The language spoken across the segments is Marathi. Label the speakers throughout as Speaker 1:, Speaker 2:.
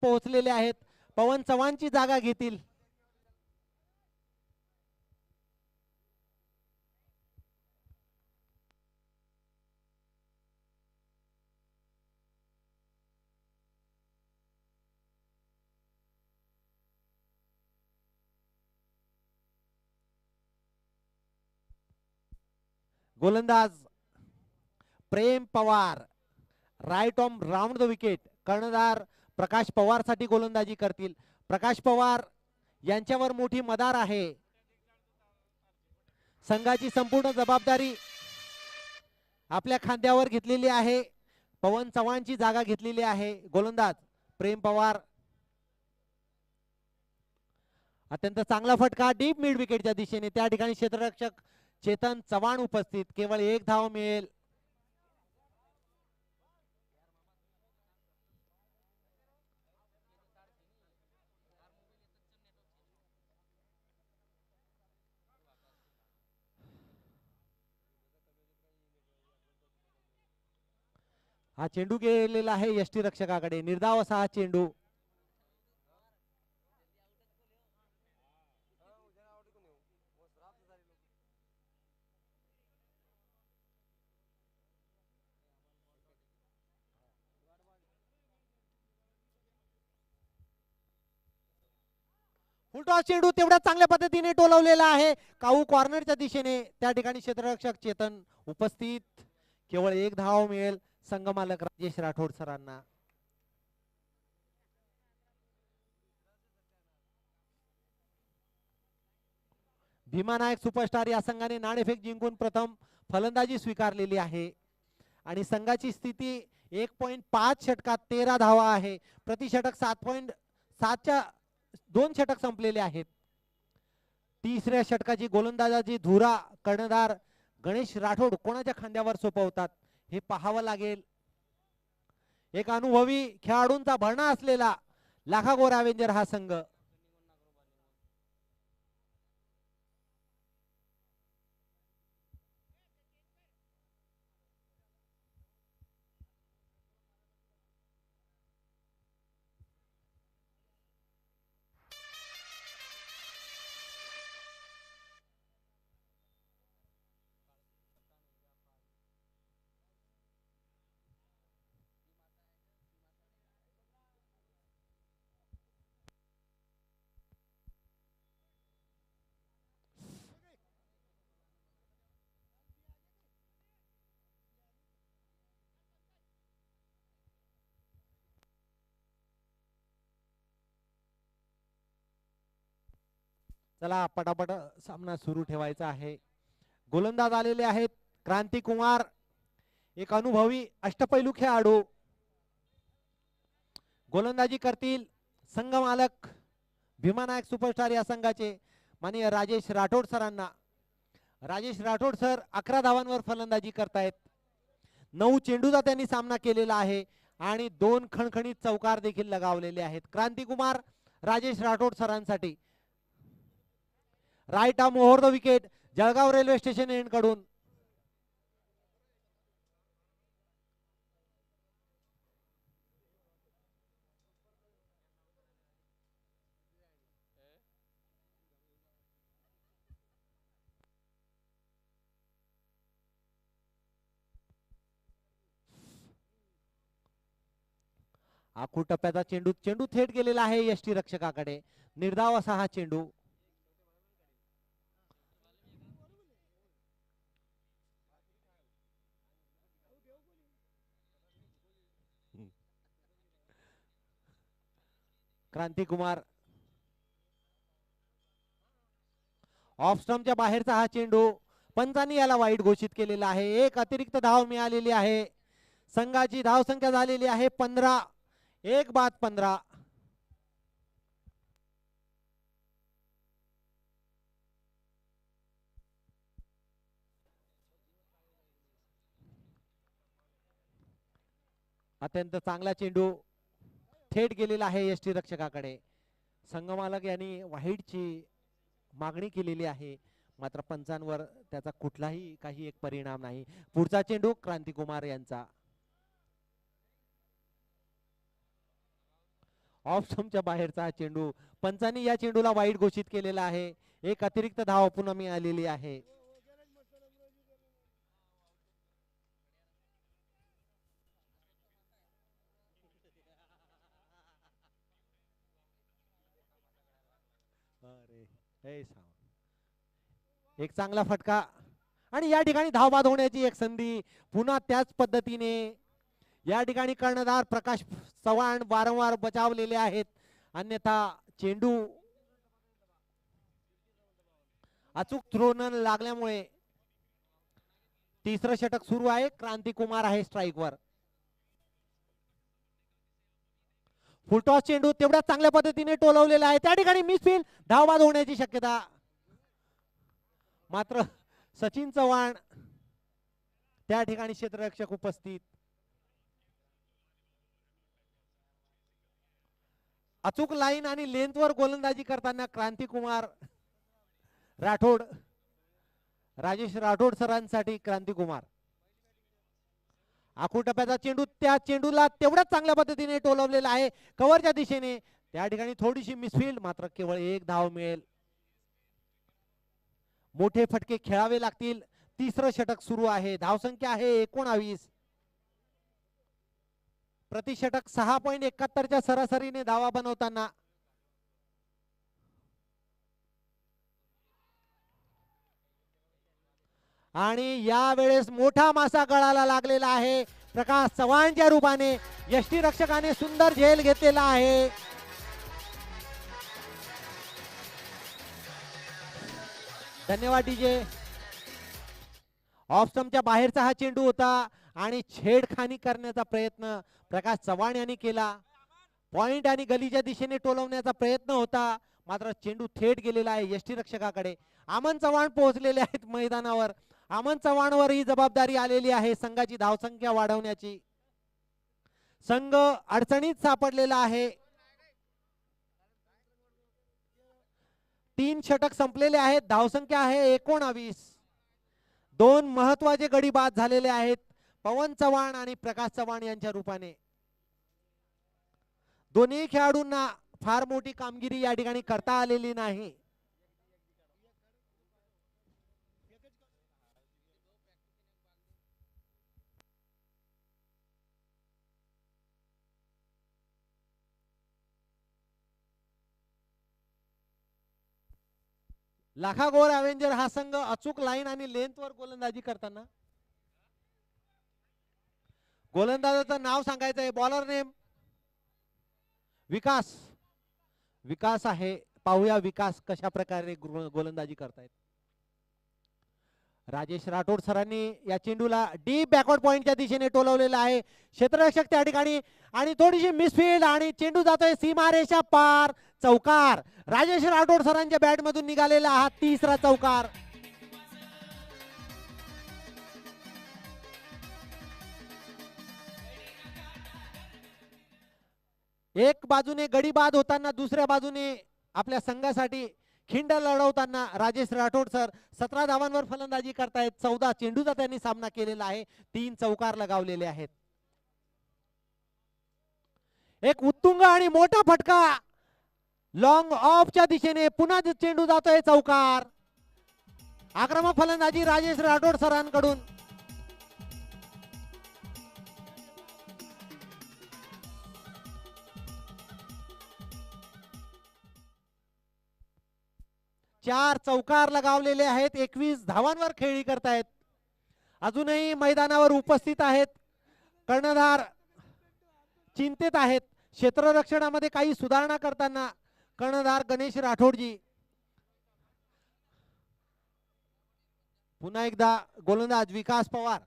Speaker 1: पोहोचलेले आहेत. पवन चव्हाणची जागा घेतील. गोलंदाज Prem Pawar right on round the wicket. कर्णधार प्रकाश पवार साठी गोलंदाजी करतील. प्रकाश पवार यांच्यावर मोठी मदार आहे. संघाची संपूर्ण जबाबदारी आपल्या खांद्यावर घेतलेली आहे. पवन चव्हाणची जागा घेतलेली आहे. गोलंदाज प्रेम पवार. अत्यंत चांगला फटका डीप मिड विकेटच्या दिशेने. त्या ठिकाणी क्षेत्ररक्षक चेतन चव्हाण उपस्थित. केवळ एक धाव मिळेल. हा चेंडू गेलेला आहे यष्टी रक्षकाकडे. निर्धाव असा हा चेंडू. फुलटॉस चेंडू तेवढ्या चांगल्या पद्धतीने टोलवलेला आहे काऊ कॉर्नरच्या दिशेने. त्या ठिकाणी क्षेत्ररक्षक चेतन उपस्थित. केवळ एक धाव मिळेल संघमालक राजेश राठोड सरांना. भीमा नायक सुपरस्टार या संघाने नाणेफेक जिंकून प्रथम फलंदाजी स्वीकारलेली आहे आणि संघाची स्थिती 1.5 षटकात 13 धावा आहे. प्रति षटक 7.7च्या 2 षटक संपलेले आहेत. तिसऱ्या षटकाची गोलंदाजाची धुरा कर्णधार गणेश राठोड कोणाच्या खांद्यावर सोपवतात हे पाहावं लागेल. एक अनुभवी खेळाडूंचा भरणा असलेला लाखागोर अवेंजर हा संघ. चला पटापट सामना सुरू ठेवायचा आहे. गोलंदाज आलेले आहेत क्रांती कुमार. एक अनुभवी अष्टपैलू खेळाडू. गोलंदाजी करतील संघ मालक भीमा नायक सुपरस्टार या संघाचे माननीय राजेश राठोड सरांना. राजेश राठोड सर 11 धावांवर फलंदाजी करतायत. 9 चेंडूचा त्यांनी सामना केलेला आहे आणि 2 खणखणीत चौकार देखील लगावलेले आहेत. क्रांती कुमार राजेश राठोड सरांसाठी. Right arm over the wicket Jalgaon railway station end कडून. आखूड टप्प्याचा चेंडू. चेंडू थेट गेलेला आहे यष्टी रक्षकाकडे. निर्धाव असा हा चेंडू. क्रांती कुमार ऑफ स्टंपच्या बाहेरचा हा चेंडू. पंचांनी याला वाईट घोषित केलेला आहे. एक अतिरिक्त धाव मिळालेली आहे. संघाची धाव संख्या झालेली आहे 15. 1 बाद 15. अत्यंत चांगला चेंडू थेट गेलेला आहे यष्टी रक्षकाकडे. संघमालक यांनी वाईटची मागणी केलेली आहे मात्र पंचांवर त्याचा कुठलाही काही एक परिणाम नाही. पुढचा चेंडू क्रांती कुमार यांचा. ऑफ स्टंपच्या बाहेरचा हा चेंडू. पंचांनी या चेंडूला वाईट घोषित केलेला आहे. एक अतिरिक्त धाव पुन्हा मिळालेली आहे. एक चांगला फटका आणि या ठिकाणी धावबाद होण्याची एक संधी. पुन्हा त्याच पद्धतीने या ठिकाणी कर्णधार प्रकाश चव्हाण वारंवार बचावलेले आहेत. अन्यथा चेंडू अचूक थ्रो न लागल्यामुळे तिसरं षटक सुरू आहे. क्रांती कुमार आहे स्ट्राईक वर. फुलटॉस चेंडू तेवढ्या चांगल्या पद्धतीने टोलवलेला आहे. त्या ठिकाणी मिसफील्ड, धावबाद होण्याची शक्यता. मात्र सचिन चव्हाण त्या ठिकाणी क्षेत्ररक्षक उपस्थित. अचूक लाईन आणि लेंथवर गोलंदाजी करताना क्रांती कुमार राठोड, राजेश राठोड सरांसाठी क्रांती कुमार. आखूड टप्प्याचा चेंडू, त्या चेंडूला तेवढ्याच चांगल्या पद्धतीने टोलवलेला आहे कव्हरच्या दिशेने. त्या ठिकाणी थोडीशी मिसफील्ड, मात्र केवळ एक धाव मिळेल. मोठे फटके खेळावे लागतील. तिसरं षटक सुरू आहे. धावसंख्या आहे 19. प्रति षटक 6.71च्या सरासरीने धावा बनवताना आणि यावेळेस मोठा मासा गळाला लागलेला आहे. प्रकाश चव्हाणच्या रूपाने यष्टीरक्षकाने सुंदर झेल घेतलेला आहे. धन्यवाद डीजे. ऑफ स्टंपच्या बाहेरचा हा चेंडू होता आणि छेडखानी करण्याचा प्रयत्न प्रकाश चव्हाण यांनी केला. पॉइंट आणि गलीच्या दिशेने टोलवण्याचा प्रयत्न होता, मात्र चेंडू थेट गेलेला आहे यष्टीरक्षकाकडे. अमन चव्हाण पोहोचलेले आहेत मैदानावर. अमन चव्हाणवर ही जबाबदारी आलेली आहे संघाची धावसंख्या वाढवण्याची. संघ अडचणीत सापडलेला आहे. 3 षटक संपलेले आहेत. धावसंख्या आहे 19. 2 महत्वाचे गडी बाद झालेले आहेत पवन चव्हाण आणि प्रकाश चव्हाण यांच्या रूपाने. दोन्ही खेळाडूंना फार मोठी कामगिरी या ठिकाणी करता आलेली नाही. लाखा गोर अवेंजर हा संघ अचूक लाईन आणि लेंथवर गोलंदाजी करताना. गोलंदाजाचं नाव सांगायचं आहे. बॉलर नेम विकास. विकास आहे. पाहूया विकास कशा प्रकारे गोलंदाजी करतायत. राजेश राठोड सरांनी या चेंडूला डीप बॅकवर्ड पॉइंटच्या दिशेने टोलवलेला आहे. क्षेत्ररक्षक त्या ठिकाणी आणि थोडीशी मिसफील्ड आणि चेंडू जातोय सीमारेषा पार. चौकार. राजेश राठोड सरांच्या बॅट मधून निघालेला हा तिसरा चौकार. एक बाजूने गडी बाद होताना, दुसऱ्या बाजूने आपल्या संघासाठी खिंड लढवताना राजेश राठोड सर 17 धावांवर फलंदाजी करतायत. 14 चेंडूचा त्यांनी सामना केलेला आहे. 3 चौकार लगावलेले आहेत. एक उत्तुंग आणि मोठा फटका लॉंग ऑफच्या दिशेने. पुन्हा चेंडू जातोय चौकार. आक्रमक फलंदाजी राजेश राठोड सरांकडून. चार चौकार लगावलेले आहेत. 21 धावांवर खेळी करतायत. अजूनही मैदानावर उपस्थित आहेत. कर्णधार चिंतेत आहेत. क्षेत्ररक्षणामध्ये काही सुधारणा करताना कर्णधार गणेश राठोडजी. पुन्हा एकदा गोलंदाज विकास पवार.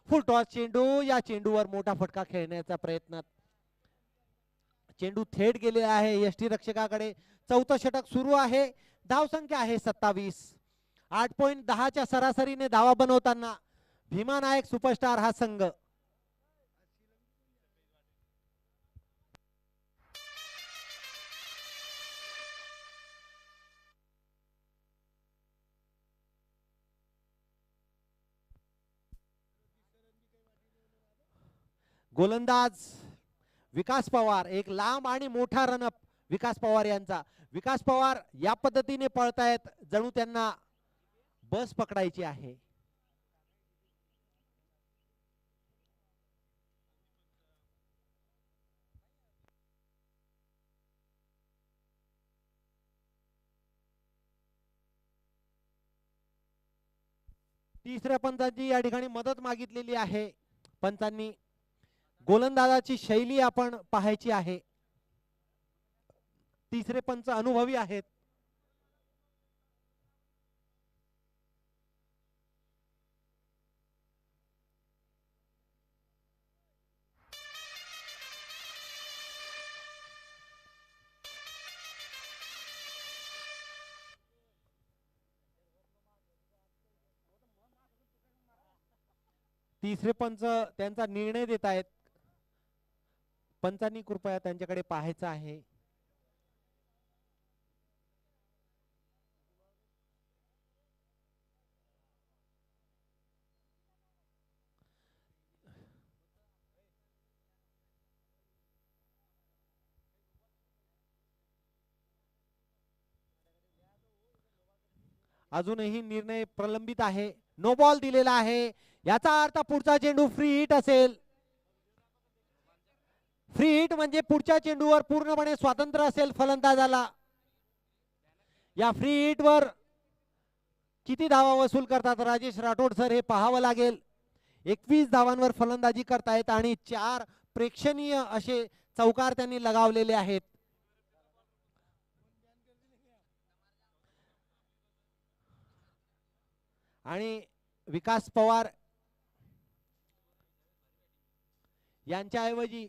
Speaker 1: फुलटॉस चेंडू. या चेंडूवर मोठा फटका खेळण्याचा प्रयत्न. चेंडू थेट गेलेला आहे यष्टीरक्षकाकडे. चौथं षटक सुरू आहे. धावसंख्या आहे 27. 8.10च्या सरासरीने धावा बनवताना भीमा नायक सुपरस्टार हा संघ. गोलंदाज विकास पवार, एक लांब आणि मोठा रनअप विकास पवार यांचा. विकास पवार या पद्धतीने पळतायत जणू त्यांना बस पकडायची आहे. तिसऱ्या पंचांची या ठिकाणी मदत मागितलेली आहे. पंचांनी गोलंदाजाची शैली आपण पाहायची आहे. तिसरे पंच अनुभवी आहेत. तिसरे पंच त्यांचा निर्णय देत आहेत. पंचांनी कृपया त्यांच्याकडे पाहायचं आहे. अजूनही निर्णय प्रलंबित आहे. नो बॉल दिलेला आहे. याचा अर्थ पुढचा चेंडू फ्री हिट असेल. फ्री हिट म्हणजे पुढच्या चेंडूवर पूर्णपणे स्वातंत्र्य असेल फलंदाजाला. या फ्री हिट वर किती धावा वसूल करतात राजेश राठोड सर हे पाहावं लागेल. 21 धावांवर फलंदाजी करतायत आणि 4 प्रेक्षणीय असे चौकार त्यांनी लगावलेले आहेत. आणि विकास पवार यांच्याऐवजी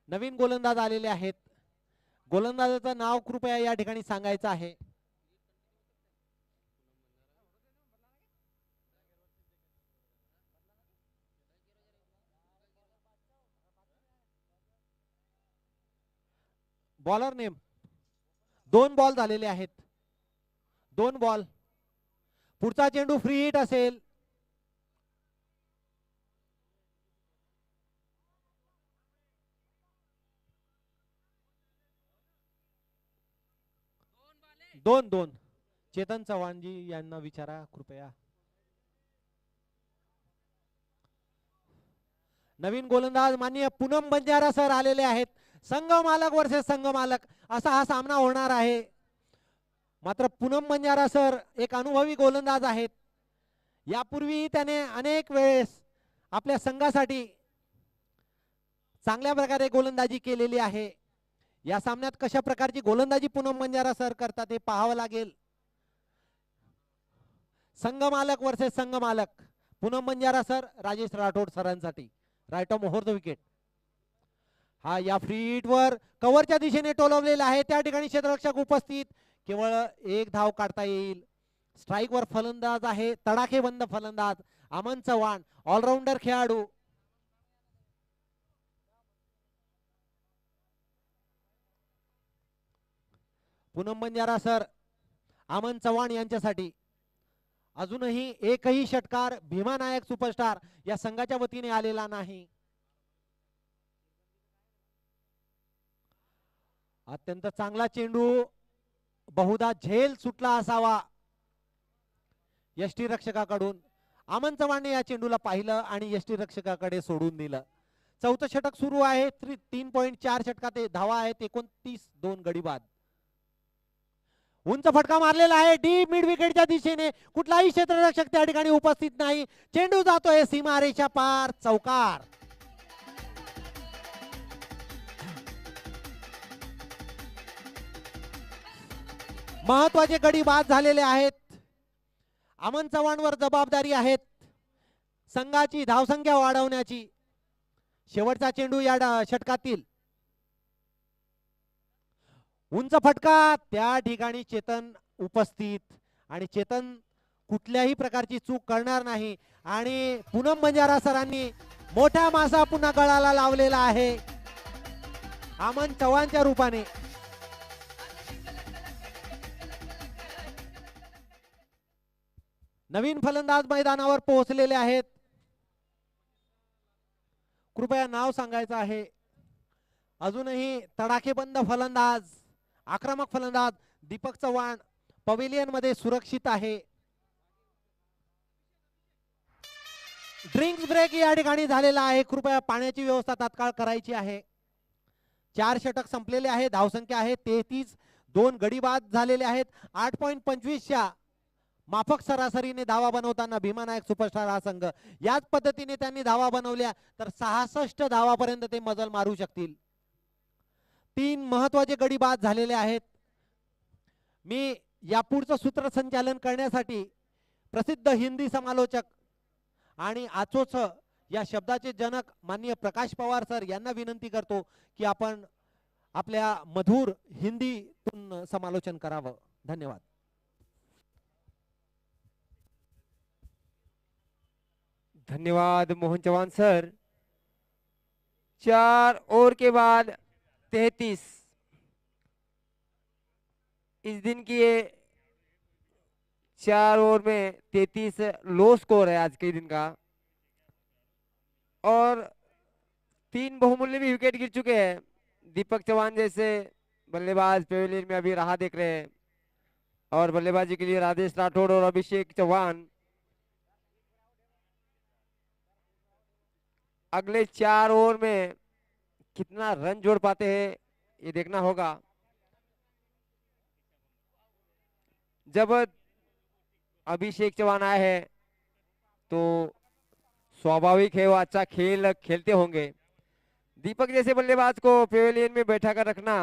Speaker 1: नवीन गोलंदाज आलेले आहेत. गोलंदाजाचं नाव कृपया या ठिकाणी सांगायचं आहे. Bowler name. 2 बॉल झालेले आहेत. 2 बॉल. पुढचा चेंडू फ्री हिट असेल. दोन चेतन चव्हाणजी यांना विचारा कृपया. नवीन गोलंदाज माननीय पूनम बंजारा सर आलेले आहेत. संघ मालक वर्सेस संघ मालक असा हा सामना होणार आहे. मात्र पूनम बंजारा सर एक अनुभवी गोलंदाज आहेत. यापूर्वी त्याने अनेक वेळेस आपल्या संघासाठी चांगल्या प्रकारे गोलंदाजी केलेली आहे. या सामन्यात कशा प्रकारची गोलंदाजी पूनम बंजारा सर करतात हे पाहावं लागेल. संघ मालक वर्सेस संघ मालक. पूनम बंजारा सर राजेश राठोड सरांसाठी right off over the wicket. हा या फ्री हिट वर कव्हरच्या दिशेने टोलवलेला आहे. त्या ठिकाणी क्षेत्ररक्षक उपस्थित. केवळ 1 धाव काढता येईल. स्ट्राइक वर फलंदाज आहे तडाखेबंद फलंदाज अमन चव्हाण ऑलराऊंडर खेळाडू. पूनम बंजारा सर अमन चव्हाण यांच्यासाठी अजूनही एकही षटकार भीमा नायक सुपरस्टार या संघाच्या वतीने आलेला नाही. अत्यंत चांगला चेंडू बहुधा झेल सुटला असावा यष्टीरक्षकाकडून. अमन चव्हाणने या चेंडूला पाहिलं आणि यष्टीरक्षकाकडे सोडून दिलं. चौथं षटक सुरू आहे. 3.4 षटकात धावा आहेत 29. 2 गडी बाद. उंच फटका मारलेला आहे डीप मिड विकेटच्या दिशेने. कुठलाही क्षेत्ररक्षक त्या ठिकाणी उपस्थित नाही. चेंडू जातोय सीमारेषा पार. चौकार. महत्वाचे गडी बाद झालेले आहेत. अमन चव्हाणवर जबाबदारी आहेत संघाची धावसंख्या वाढवण्याची. शेवटचा चेंडू या षटकातील. उंच फटका त्या ठिकाणी चेतन उपस्थित आणि चेतन कुठल्याही प्रकारची चूक करणार नाही. आणि पूनम बंजारा सरांनी मोठा मासा पुन्हा गळाला लावलेला आहे अमन चव्हाणच्या रूपाने. नवीन फलंदाज मैदानावर पोहोचलेले आहेत. कृपया नाव सांगायचं आहे. अजूनही तडाखेबंद फलंदाज, आक्रमक फलंदाज दीपक चव्हाण पवेलियन मध्ये सुरक्षित आहे. ड्रिंक्स ब्रेक या ठिकाणी झालेला आहे. कृपया पाण्याची व्यवस्था तात्काळ करायची आहे. 4 षटक संपलेले आहे. धावसंख्या आहे 33. 2 गडी बाद झालेले आहेत. 8.25 च्या माफक सरासरीने धावा बनवताना भीमानायक सुपरस्टार हा संघ याच पद्धतीने त्यांनी धावा बनवल्या तर 66 धावापर्यंत ते मजल मारू शकतील. 3 महत्वाचे गडी बाद झालेले आहेत. मी यापुढचं सूत्रसंचालन करण्यासाठी प्रसिद्ध हिंदी समालोचक आणि आचोच या शब्दाचे जनक माननीय प्रकाश पवार सर यांना विनंती करतो की आपण आपल्या मधुर हिंदीतून समालोचन करावं. धन्यवाद.
Speaker 2: धन्यवाद मोहन चौहान सर. 4 ओवर के बाद 33 इस दिन की ये 4 ओवर में 33 लो स्कोर है आज के दिन का और 3 बहुमूल्य भी विकेट गिर चुके हैं. दीपक चौहान जैसे बल्लेबाज पेविलियन में अभी राह देख रहे हैं और बल्लेबाजी के लिए राजेश राठौड़ और अभिषेक चौहान अगले 4 ओवर में कितना रन जोड़ पाते हैं ये देखना होगा. जब अभिषेक चौहान आए हैं तो स्वाभाविक है वो अच्छा खेल खेलते होंगे. दीपक जैसे बल्लेबाज को पेविलियन में बैठा कर रखना,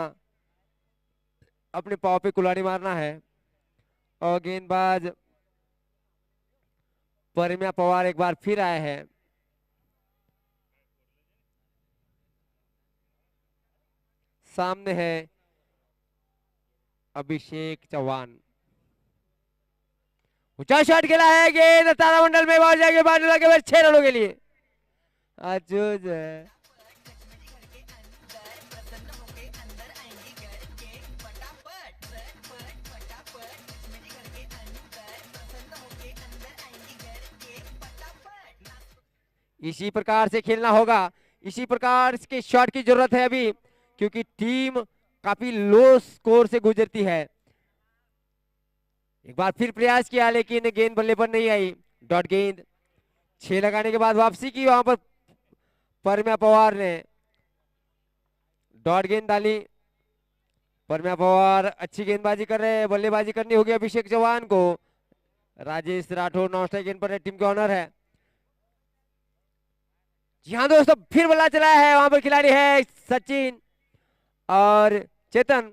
Speaker 2: अपने पाव पे कुल्हाड़ी मारना है. और गेंदबाज परिम्या पवार एक बार फिर आए हैं. सामने है अभिषेक चौहान. ऊंचा शॉट खेला है, गेंद तारामंडल में बाहर जाके बाहर लगे 6 रनों के लिए. अजूज है. इसी प्रकार से खेलना होगा. इसी प्रकार के शॉट की जरूरत है अभी क्योंकि टीम काफी लो स्कोर से गुजरती है. एक बार फिर प्रयास किया लेकिन गेंद बल्ले पर नहीं आई. डॉट गेंद 6 लगाने के बाद वापसी की. वहां पर परिम्या पवार ने डॉट गेंद डाली. परिम्या पवार अच्छी गेंदबाजी कर रहे हैं. बल्लेबाजी करनी होगी अभिषेक चौहान को. राजेश राठौर नॉन स्ट्राइक गेंद पर टीम के ऑनर है. जी हाँ दोस्तों, फिर बल्ला चला है. वहां पर खिलाड़ी है सचिन और चेतन.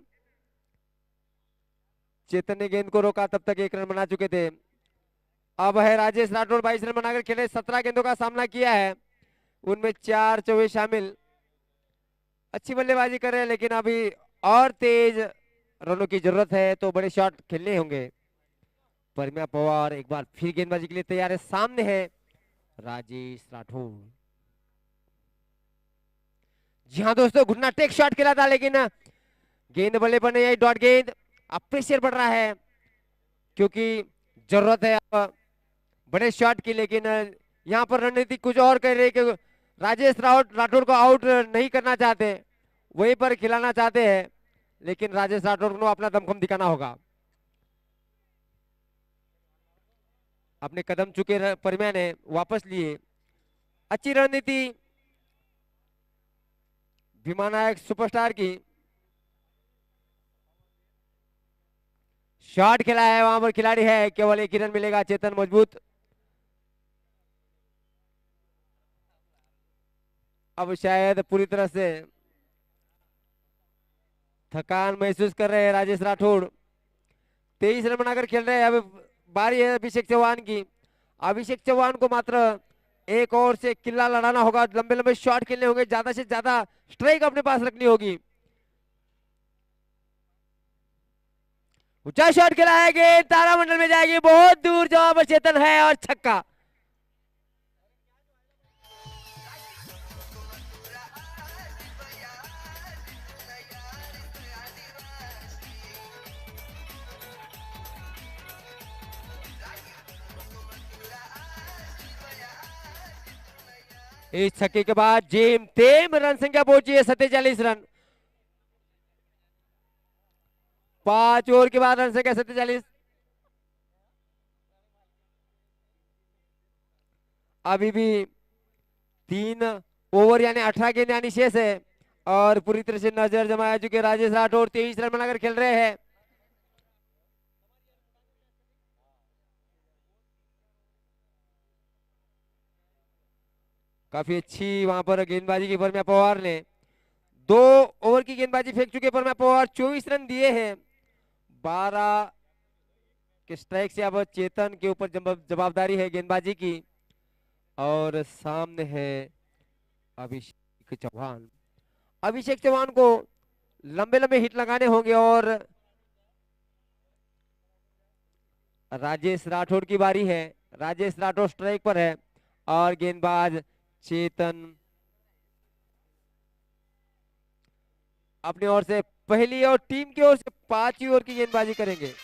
Speaker 2: चेतन ने गेंद को रोका, तब तक 1 रन बना चुके थे. अब है राजेश राठौर 22 रन बनाकर खेले. 17 गेंदों का सामना किया है, उनमें 4 चौके शामिल. अच्छी बल्लेबाजी कर रहे हैं लेकिन अभी और तेज रनों की जरूरत है तो बड़े शॉट खेलने होंगे. परिम्या पवार एक बार फिर गेंदबाजी के लिए तैयार है. सामने है राजेश राठौर. जी हाँ दोस्तों, घुटना टेक शॉट खेला था लेकिन गेंद बल्ले पर नहीं आई. डॉट गेंद. अब प्रेशर बढ़ रहा है क्योंकि जरूरत है अब बड़े शॉट की. लेकिन यहाँ पर रणनीति कुछ और कर रही है कि राजेश राठौर को आउट नहीं करना चाहते, वहीं पर खिलाना चाहते हैं. लेकिन राजेश राठौर को अपना दमखम दिखाना होगा. अपने कदम चुके परिम्या ने वापस लिए. अच्छी रणनीति भीमानायक सुपरस्टार की. शॉट खेला है, वहां पर खिलाड़ी है. केवल 1 ही रन मिलेगा. चेतन मजबूत. अब शायद पूरी तरह से थकान महसूस कर रहे हैं राजेश राठौड़. 23 रन बनाकर खेल रहे हैं. अब बारी है अभिषेक चौहान की. अभिषेक चौहान को मात्र 1 ओवर से किल्ला लड़ाना होगा. लंबे लंबे शॉट खेलने होंगे, ज्यादा से ज्यादा स्ट्राइक अपने पास रखनी होगी. ऊंचा शॉट खेला है, गेंद तारामंडल में जाएगी बहुत दूर. जवाब पर चेतन है और छक्का. इस छक्के के बाद जेम तेम रन संख्या पहुंची है 47 रन। 5 ओवर के बाद रन संख्या 47। अभी भी 3 ओवर यानी 18 गेंद यानी शेष है और पूरी तरह से नजर जमाया चुके राजेश राठौर 23 रन बनाकर खेल रहे हैं। काफी अच्छी वहां पर गेंदबाजी की परम्या पवार ने 2 ओवर की गेंदबाजी फेंक चुके परम्या पवार 24 रन दिए हैं। 12 के स्ट्राइक से अब चेतन के ऊपर जवाबदारी है गेंदबाजी की और सामने है अभिषेक चौहान। अभिषेक चौहान को लंबे लंबे हिट लगाने होंगे और राजेश राठौर की बारी है। राजेश राठौर स्ट्राइक पर है और गेंदबाज चेतन अपनी ओर से पहली और टीम की ओर से 5वीं ओवर की गेंदबाजी करेंगे।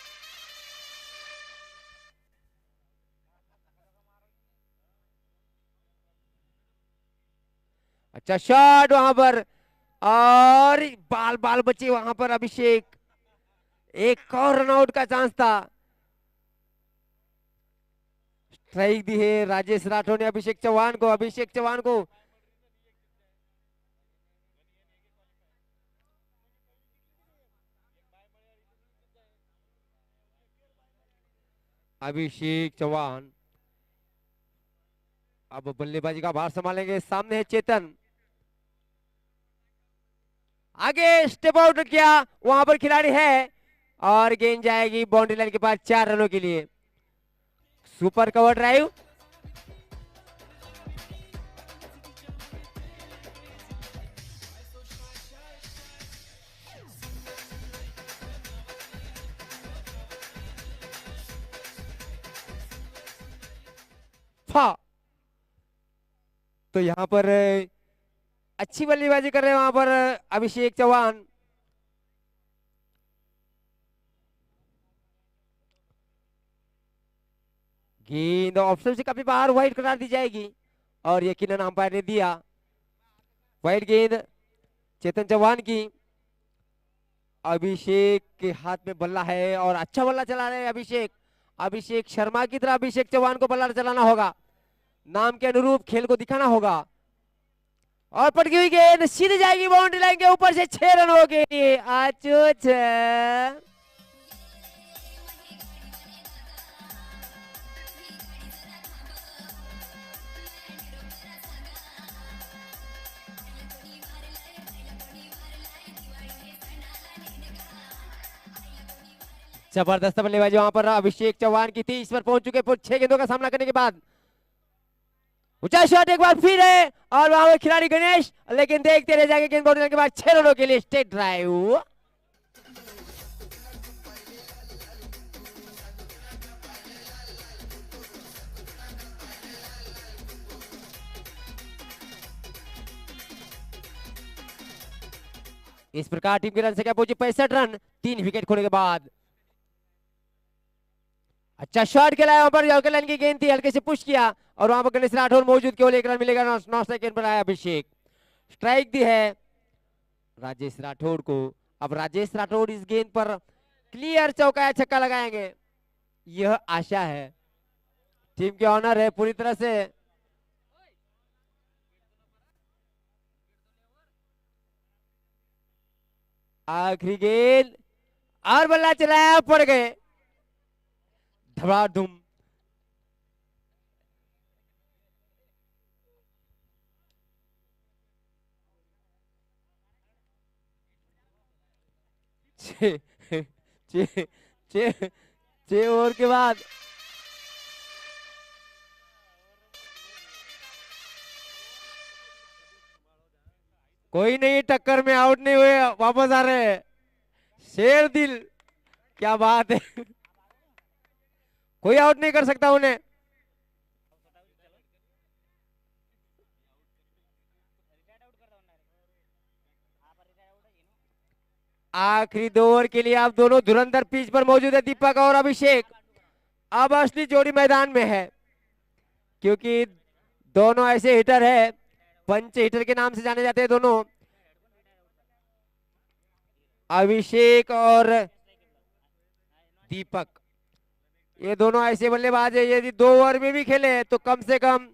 Speaker 2: अच्छा शॉट वहां पर और बाल बाल बचे वहां पर अभिषेक। एक और रनआउट का चांस था। स्ट्राइक दी है राजेश राठौर ने अभिषेक चौहान को। अभिषेक चौहान को अभिषेक चौहान अब बल्लेबाजी का भार संभालेंगे। सामने है चेतन। आगे स्टेप आउट किया वहां पर खिलाड़ी है और गेंद जाएगी बाउंड्री लाइन के पास 4 रनों के लिए। Super cover drive. तो यहां पर अच्छी बल्लेबाजी कर रहे हैं वहां पर अभिषेक चौहान। गेंद ऑप्शन से काफी बाहर वाइड करार दी जाएगी और यकीनन अंपायर ने दिया। वाइड गेंद चेतन चौहान की। अभिषेक के हाथ में बल्ला है और अच्छा बल्ला चला रहे हैं अभिषेक। अभिषेक शर्मा की तरह अभिषेक चौहान को बल्ला चलाना होगा। नाम के अनुरूप खेल को दिखाना होगा और पटकी हुई गेंद सीधी जाएगी बाउंड्री लाइन के ऊपर से 6 रन हो गए। आचुच जबरदस्त बल्लेबाजी वहां पर अभिषेक चौहान की 30 पर पहुंच चुके 6 गेंदों का सामना करने के बाद। ऊंचा शॉट एक बार फिर है और वहां पर खिलाड़ी गणेश लेकिन देखते रह जाएंगे गेंद बाउंड्री के बाद 6 रनों के लिए स्ट्रेट ड्राइव। इस प्रकार टीम की रन संख्या पहुंची 65 रन 3 विकेट खोने के बाद। अच्छा शॉट खेला है वहां पर यॉर्कर लाइन की गेंद थी हल्के से पुश किया और वहां पर गणेश राठौर मौजूद केवल 1 रन मिलेगा। 9 सेकंड पर आया अभिषेक। स्ट्राइक दी है राजेश राठौर को। अब राजेश राठौर इस गेंद पर क्लियर चौका या छक्का लगाएंगे यह आशा है। टीम के ऑनर है पूरी तरह से। आखिरी गेंद और बल्ला चलाया पड़ गए धड़ाधुम। छह ओवर के बाद कोई नहीं टक्कर में आउट नहीं हुए वापस आ रहे हैं। शेर दिल क्या बात है। कोई आउट नहीं कर सकता उन्हें। आखिरी 2 ओवर के लिए आप दोनों धुरंधर पिच पर मौजूद है दीपक और अभिषेक। अब असली जोड़ी मैदान में है क्योंकि दोनों ऐसे हिटर है पंच हिटर के नाम से जाने जाते हैं दोनों, अभिषेक और दीपक। ये दोनों ऐसे बल्लेबाज है, यदि 2 ओवर में भी खेले तो कम से कम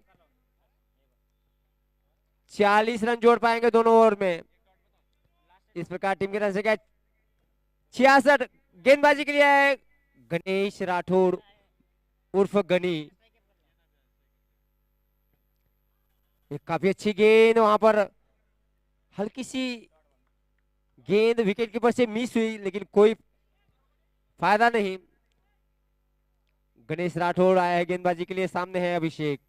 Speaker 2: 40 रन जोड़ पाएंगे दोनों ओवर में। इस प्रकार टीम की रन संख्या 66। गेंदबाजी के लिए है गणेश राठौड़ उर्फ गनी। एक काफी अच्छी गेंद, वहां पर हल्की सी गेंद विकेट कीपर से मिस हुई, लेकिन कोई फायदा नहीं। गणेश राठौड़ आया है गेंदबाजी के लिए, सामने है अभिषेक।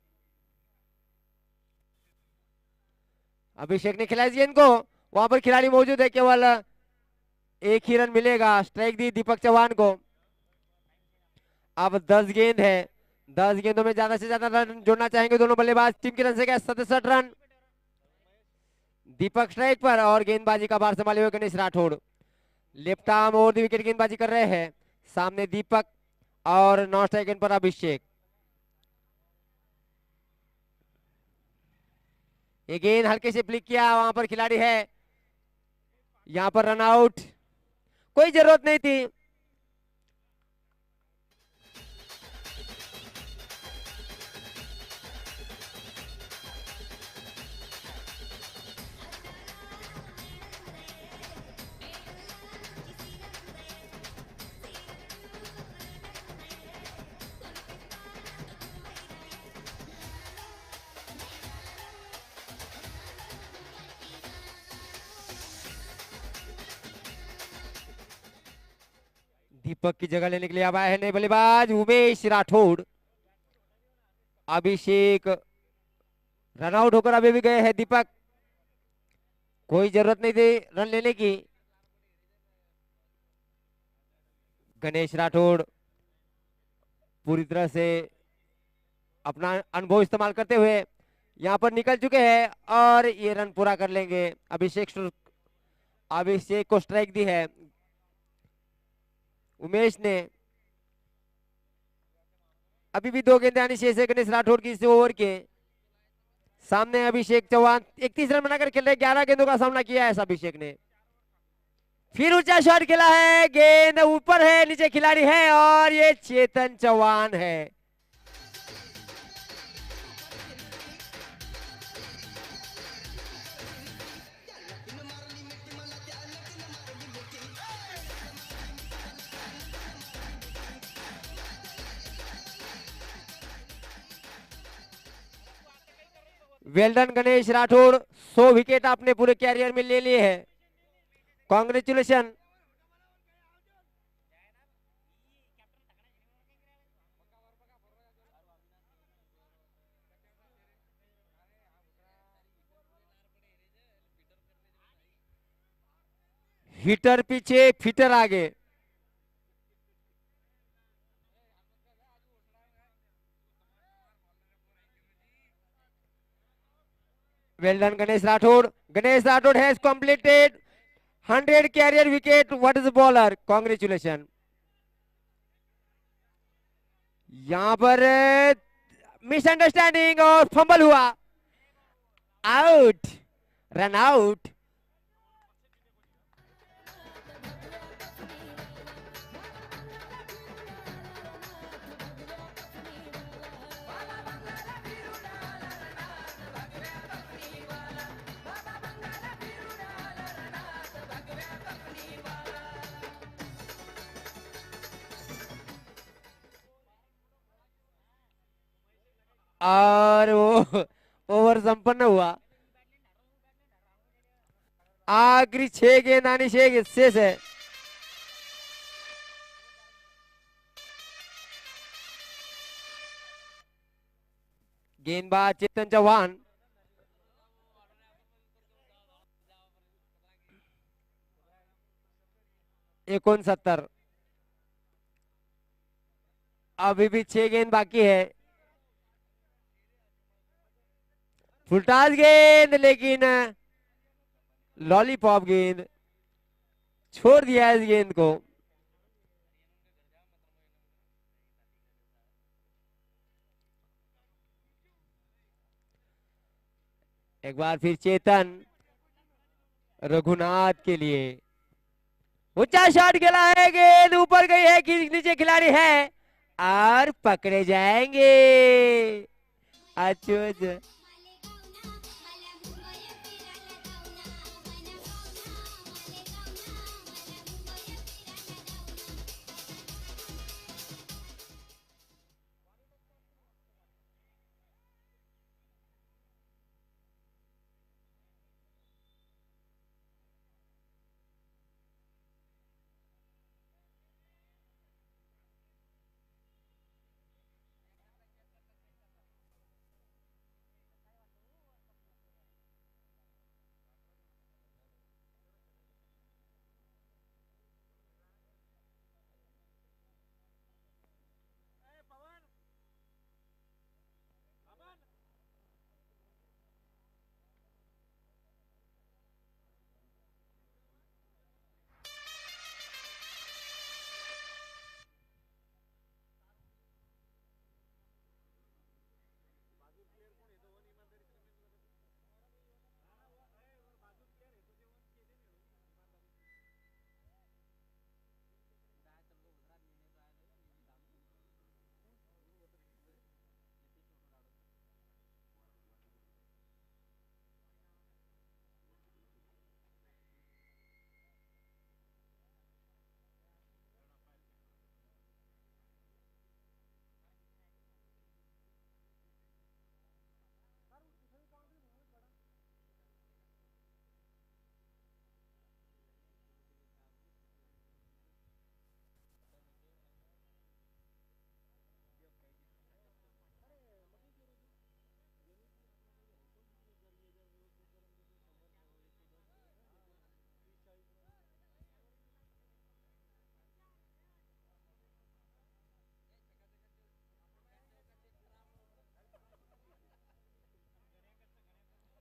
Speaker 2: अभिषेक ने खिलाई गेंद को, वहां पर खिलाड़ी मौजूद है, केवल एक ही रन मिलेगा। स्ट्राइक दी दीपक चौहान को। अब 10 गेंद है, 10 गेंदों में ज्यादा से ज्यादा रन जोड़ना चाहेंगे दोनों बल्लेबाज। टीम की रन संख्या 67 रन। दीपक स्ट्राइक पर और गेंदबाजी का भार संभाले हुए गणेश राठौड़ लेफ्ट आर्म और विकेट गेंदबाजी कर रहे हैं। सामने दीपक और नॉन स्ट्राइक गेंद पर अभिषेक। ये गेंद हल्के से फ्लिक किया, वहां पर खिलाड़ी है, यहां पर रन आउट, कोई जरूरत नहीं थी। दीपक की जगह लेने के लिए अब आए हैं नए बल्लेबाज उमेश राठौड़। अभिषेक रन आउट होकर अभी भी गए हैं दीपक, कोई जरूरत नहीं थी रन लेने की। गणेश राठौड़ पूरी तरह से अपना अनुभव इस्तेमाल करते हुए यहां पर निकल चुके हैं और ये रन पूरा कर लेंगे। अभिषेक को स्ट्राइक दी है उमेश ने। अभी भी 2 गेंदें आनी शेष है गणेश राठौड़ की इस ओवर के। सामने अभिषेक चौहान 31 रन बनाकर खेल रहे, 11 गेंदों का सामना किया है अभिषेक ने। फिर ऊंचा शॉट खेला है, गेंद ऊपर है, नीचे खिलाड़ी है और ये चेतन चौहान है। वेल डन गणेश राठौड़, 100 विकेट आपने पूरे कैरियर में ले लिए हैं, कॉन्ग्रेचुलेशन। हिटर पीछे फिटर आगे। Well done Ganesh Rathod. Ganesh Rathod has completed 100 career wicket. What is bowler, congratulation. यहां पर मिसअंडरस्टैंडिंग और फंबल हुआ, आउट, रन आउट। और वो ओवर संपन्न हुआ। आखिरी 6 गेंद आनी शेष है। गेंदबाज चेतन चौहान। $69। अभी भी 6 गेंद बाकी है। फुलटास गेंद, लेकिन लॉलीपॉप गेंद, छोड़ दिया इस गेंद को। एक बार फिर चेतन रघुनाथ के लिए ऊंचा शॉट खेला है, गेंद ऊपर गई है कि नीचे खिलाड़ी है और पकड़े जाएंगे। अच्छा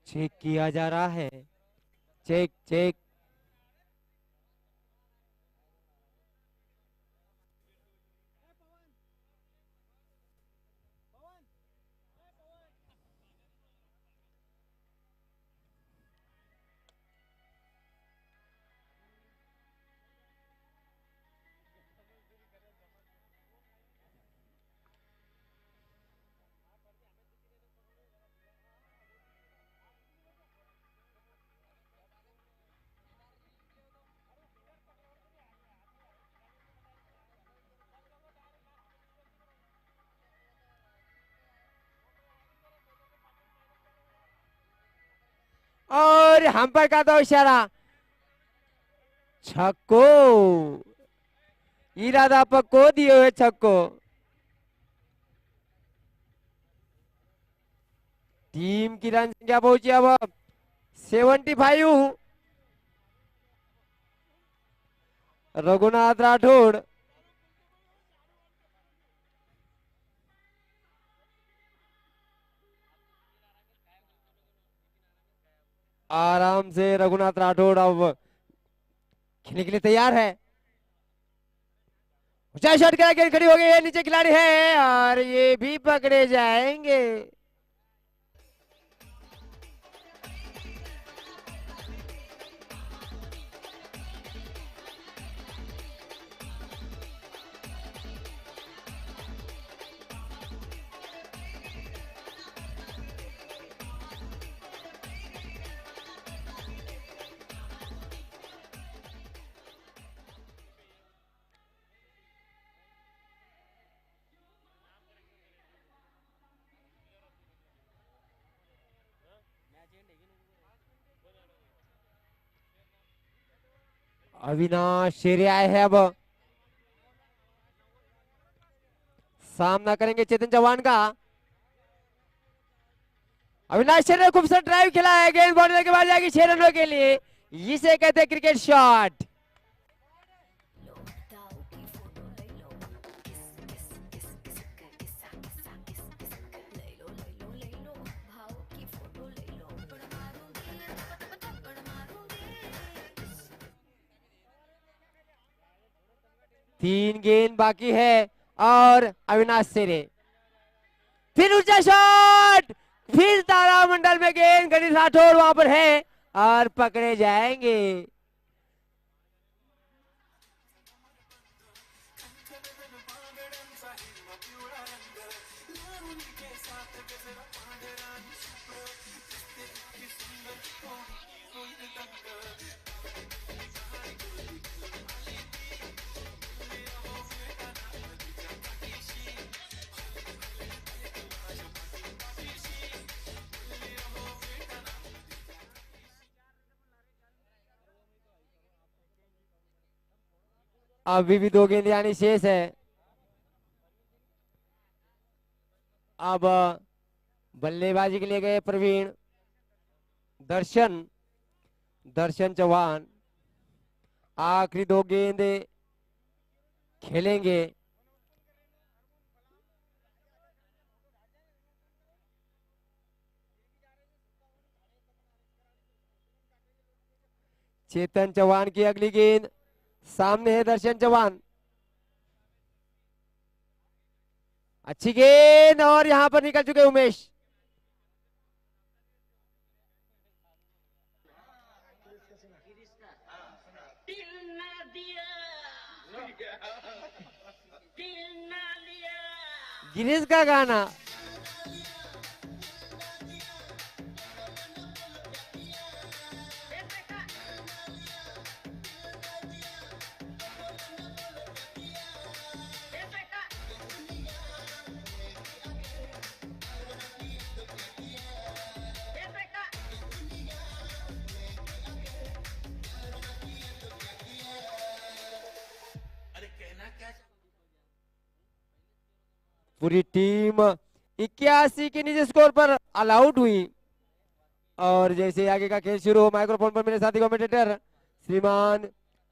Speaker 1: चेक किया जा रहा है।
Speaker 2: चेक चेक और हम्पर का दो इशारा छक्को, इरादा पक्को दिए हुए छक्को। टीम की रन संख्या पहुंची अब 75। रघुनाथ राठौड़ आराम से, रघुनाथ राठौड़ अब खेलने के लिए तैयार है। ऊंचा शॉट करा, गेंद खड़ी हो गई है, नीचे खिलाड़ी है और ये भी पकड़े जाएंगे। अविनाश शेरे आए हैं, अब सामना करेंगे चेतन चौहान का। अविनाश शेरे ने खूबसूरत ड्राइव खेला है, गेंद बाउंड्री के बाद जाएगी 6 रनों के लिए। इसे कहते हैं क्रिकेट शॉट। तीन गेंद बाकी है और अविनाश शेरे फिर ऊंचा शॉट, फिर तारामंडल में गेंद, गणेश राठौड़ वहां पर है और पकड़े जाएंगे। अभी भी 2 गेंद यानी शेष है। अब बल्लेबाजी के लिए गए प्रवीण, दर्शन दर्शन चौहान आखिरी 2 गेंद खेलेंगे। चेतन चौहान की अगली गेंद, सामने है दर्शन चौहान, अच्छी गेंद और यहां पर निकल चुके उमेश। गिरीश का गाना। पूरी टीम 81 के नीचे स्कोर पर ऑल आउट हुई और जैसे आगे का खेल शुरू हो, माइक्रोफोन पर मेरे साथी कमेंटेटर श्रीमान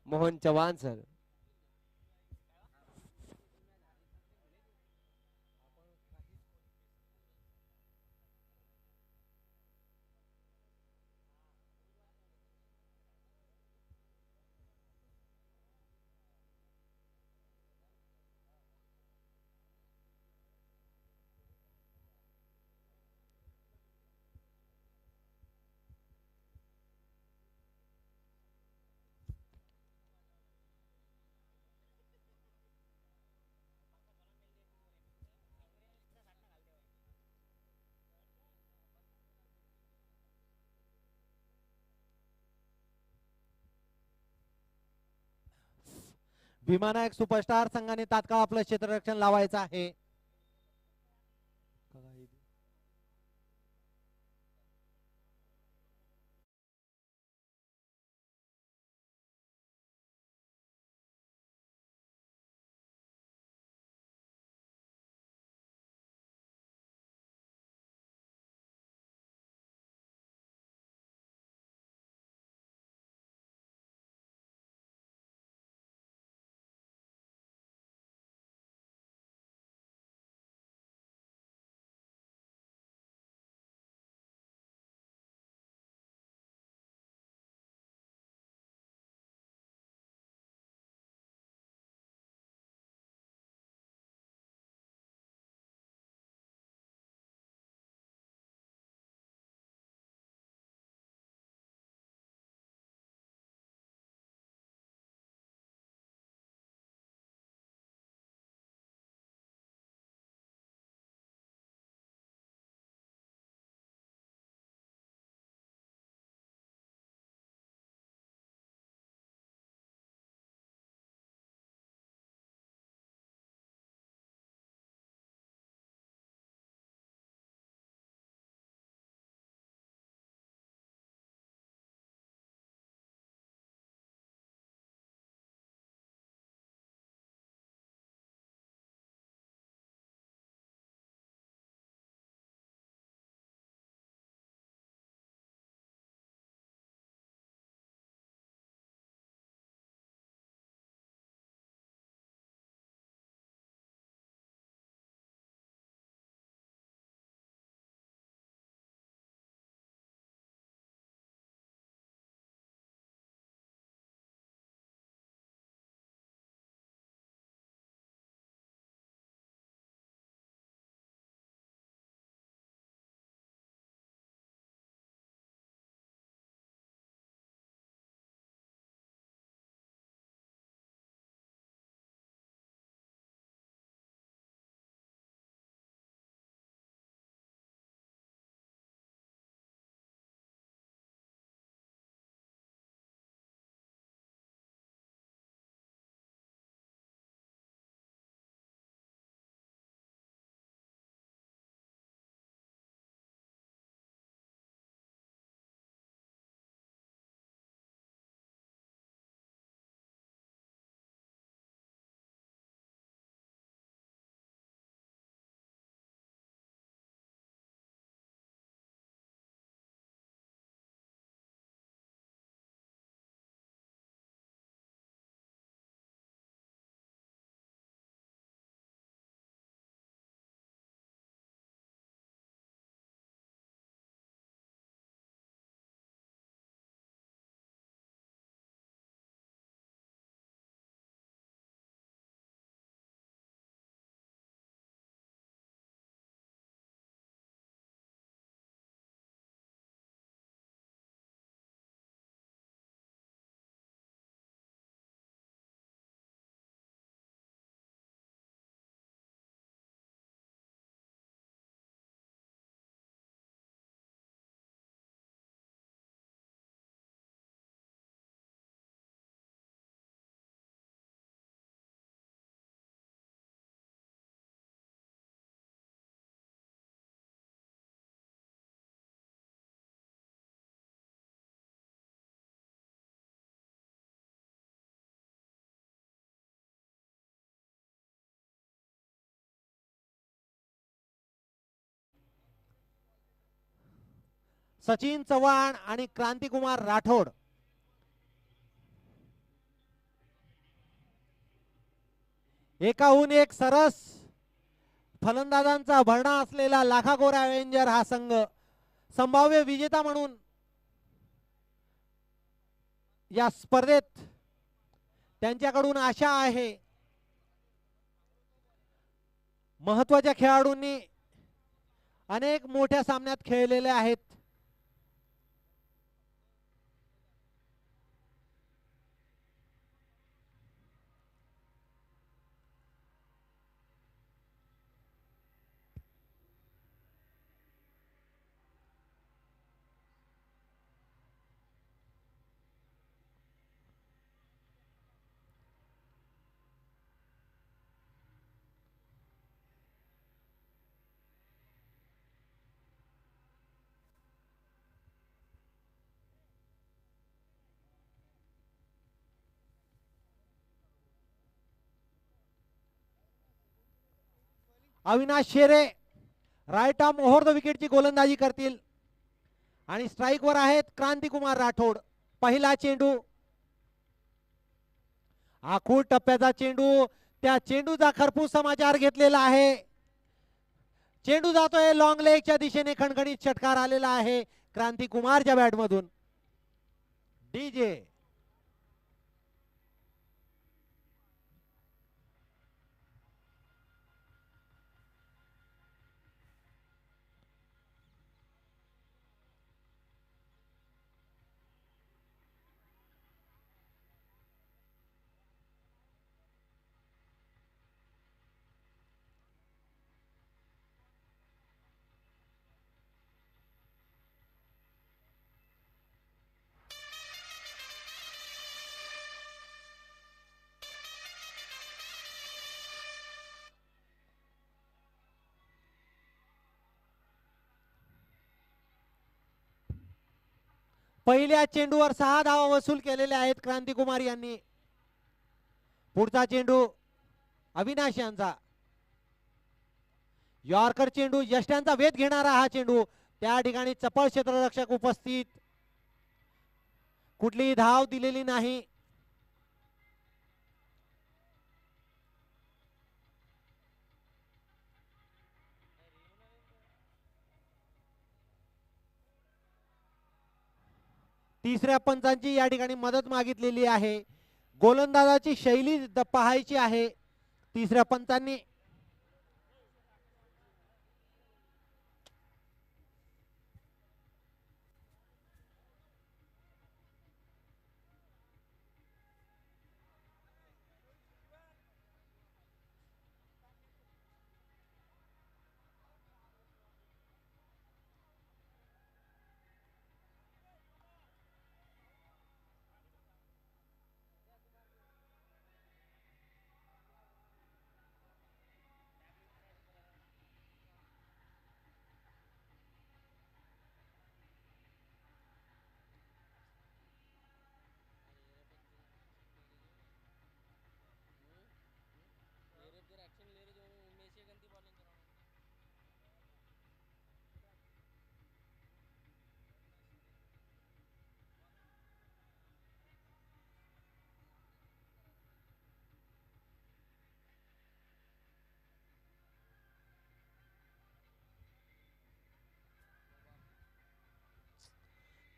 Speaker 2: मोहन चौहान सर।
Speaker 1: भीमानायक सुपरस्टार संघाने तात्काळ आपलं क्षेत्ररक्षण लावायचं आहे. सचिन चव्हाण आणि क्रांतिकुमार राठोड. एकाहून एक सरस फलंदाजांचा भरणा असलेला लाखागोरा अवेंजर हा संघ संभाव्य विजेता म्हणून या स्पर्धेत त्यांच्याकडून आशा आहे. महत्वाच्या खेळाडूंनी अनेक मोठ्या सामन्यात खेळलेले आहेत. अविनाश शेरे राईट आर्म ओव्हर द विकेटची गोलंदाजी करतील आणि स्ट्राइक वर आहेत क्रांतिकुमार राठोड. पहिला चेंडू, आखूड टप्प्याचा चेंडू, त्या चेंडूचा खरपूस समाचार घेतलेला आहे. चेंडू जातोय लॉंग लेगच्या दिशेने. खणखणीत षटकार आलेला आहे क्रांतिकुमारच्या बॅट मधून. डीजे पहिल्या चेंडूवर 6 धावा वसूल केलेल्या आहेत क्रांतिकुमार यांनी. पुढचा चेंडू अविनाश यांचा. यॉर्कर चेंडू, यष्ट्यांचा वेध घेणारा हा चेंडू. त्या ठिकाणी चपळ क्षेत्ररक्षक उपस्थित, कुठलीही धाव दिलेली नाही. तिसऱ्या पंचांची या ठिकाणी मदत मागितलेली आहे. गोलंदाजाची शैली पाहायची आहे तिसऱ्या पंचांनी.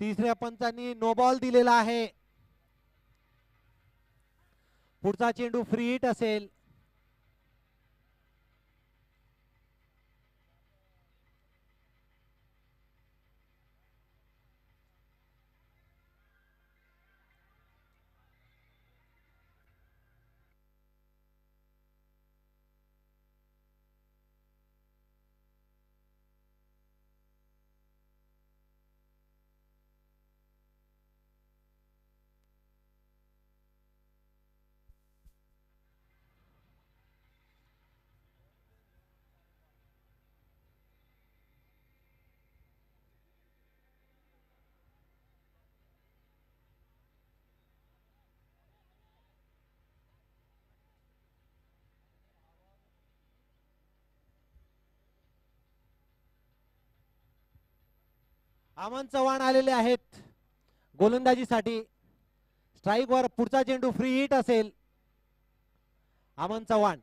Speaker 1: तिसऱ्या पंचांनी नो बॉल दिलेला आहे. पुढचा चेंडू फ्री हिट असेल. अमन चव्हाण आलेले आहेत गोलंदाजीसाठी. स्ट्राईक वर पुढचा चेंडू फ्री हिट असेल. अमन चव्हाण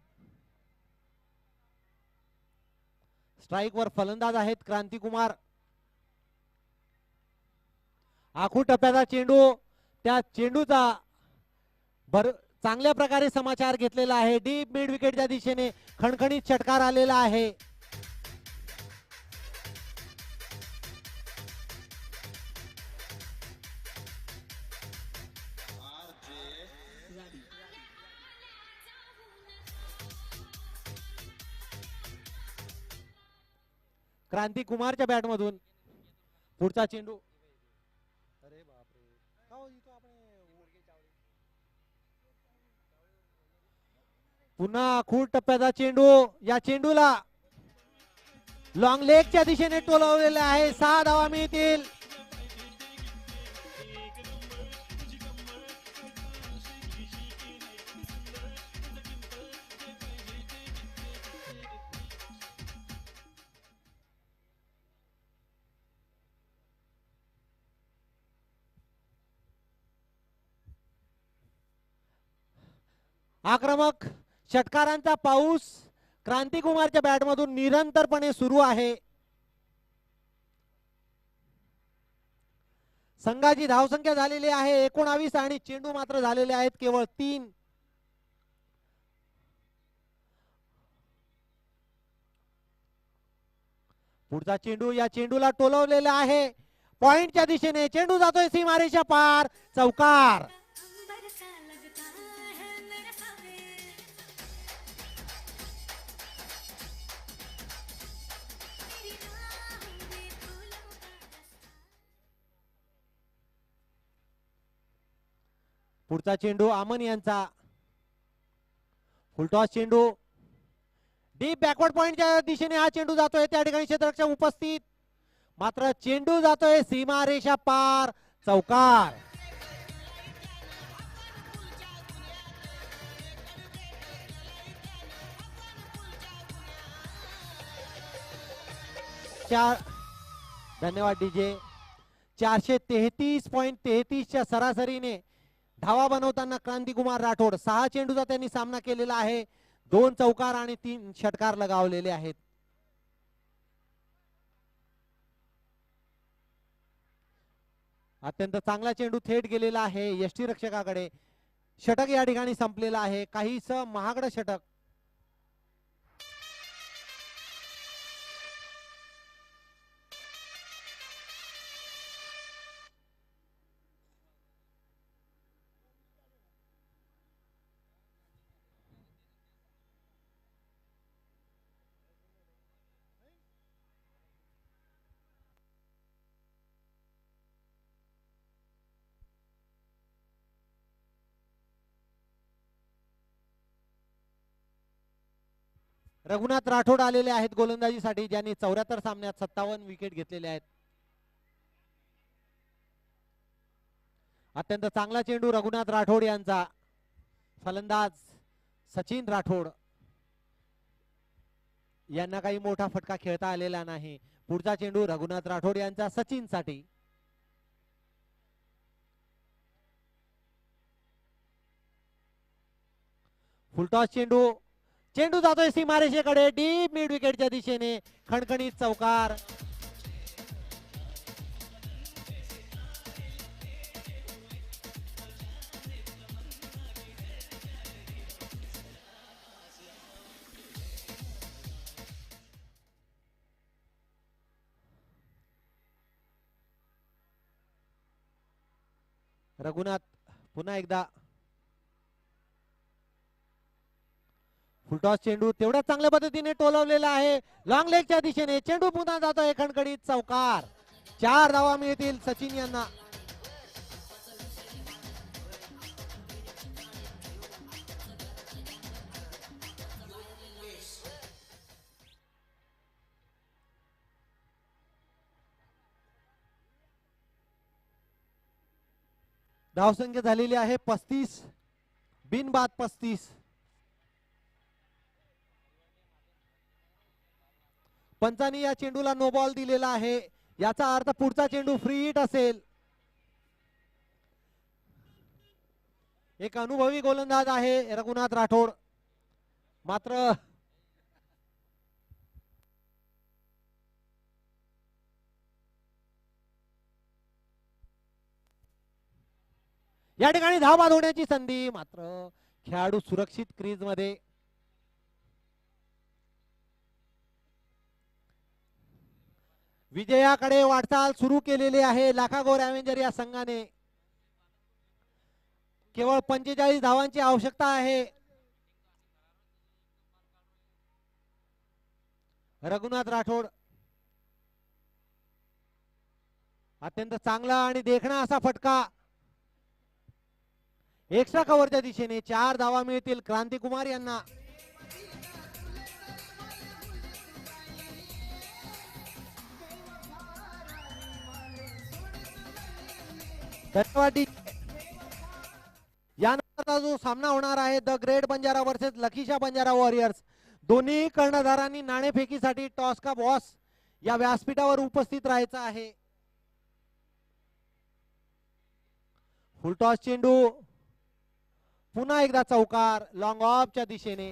Speaker 1: स्ट्राईक वर फलंदाज आहेत क्रांतिकुमार. आखू टप्प्याचा चेंडू, त्या चेंडूचा चांगल्या प्रकारे समाचार घेतलेला आहे. डीप मिड विकेटच्या दिशेने खणखणीत षटकार आलेला आहे. क्रांती कुमारच्या बॅट मधून पुढचा चेंडू. अरे बापरे, पुन्हा खूट टप्प्याचा चेंडू. या चेंडूला लॉंग लेगच्या दिशेने टोलवलेले आहे. 6 धावा मिळतील. आक्रमक षटकारांचा पाऊस क्रांतिकुमारच्या बॅटमधून निरंतरपणे सुरू आहे. संघाची धावसंख्या झालेली आहे 19 आणि चेंडू मात्र झालेले आहेत केवळ 3. पुढचा चेंडू, या चेंडूला टोलवलेला आहे पॉइंटच्या दिशेने. चेंडू जातोय सीमारेषा पार, चौकार. पुढचा चेंडू अमन यांचा. फुलटॉस चेंडू डीप बॅकवर्ड पॉइंटच्या दिशेने हा चेंडू जातोय. त्या ठिकाणी क्षेत्ररक्षक उपस्थित, मात्र चेंडू जातोय सीमारेषा पार, चौकार. धन्यवाद डीजे. 433.33च्या सरासरीने धावा बनवताना क्रांतिकुमार राठोड 6 चेंडूचा त्यांनी सामना केलेला आहे. 2 चौकार आणि 3 षटकार लगावलेले आहेत. अत्यंत चांगला चेंडू थेट गेलेला आहे यष्टीरक्षकाकडे. षटक या ठिकाणी संपलेला आहे. काहीस महागडं षटक. रघुनाथ राठोड आलेले आहेत गोलंदाजीसाठी, ज्यांनी 74 सामन्यात 57 विकेट घेतलेले आहेत. अत्यंत चांगला चेंडू रघुनाथ राठोड यांचा. फलंदाज सचिन राठोड यांना काही मोठा फटका खेळता आलेला नाही. पुढचा चेंडू रघुनाथ राठोड यांचा सचिन साठी. फुलटॉस चेंडू, चेंडू जातोय सीमारेषेकडे डीप मिड विकेटच्या दिशेने, खणखणीत चौकार. रघुनाथ पुन्हा एकदा. फुलटॉस चेंडू तेवढ्या चांगल्या पद्धतीने टोलवलेला आहे लॉंग लेगच्या दिशेने. चेंडू पुन्हा जातोय खणखणीत चौकार. 4 धावा मिळतील सचिन यांना. धावसंख्या झालेली आहे 35, बिनबाद 35. पंचांनी या चेंडूला नो बॉल दिलेला आहे. याचा अर्थ पुढचा चेंडू फ्री हिट असेल. एक अनुभवी गोलंदाज आहे रघुनाथ राठोड, मात्र या ठिकाणी धाव बाद होण्याची संधी, मात्र खेळाडू सुरक्षित क्रीज मध्ये. विजयाकडे वाटचाल सुरू केलेली आहे लाखागोर ॲव्हेंजर या संघाने. केवळ 45 धावांची आवश्यकता आहे. रघुनाथ राठोड अत्यंत चांगला आणि देखणा असा फटका एक्स्ट्रा कव्हरच्या दिशेने. 4 धावा मिळतील क्रांती कुमार यांना. धन्यवाद. यानंतरचा जो सामना होणार आहे the great Banjara versus Lakhisha Banjara warriors. दोन्ही कर्णधारांनी नाणेफेकीसाठी टॉस का बॉस या व्यासपीठावर उपस्थित राहायचं आहे. फुलटॉस चेंडू पुन्हा एकदा चौकार लॉंग ऑफच्या दिशेने.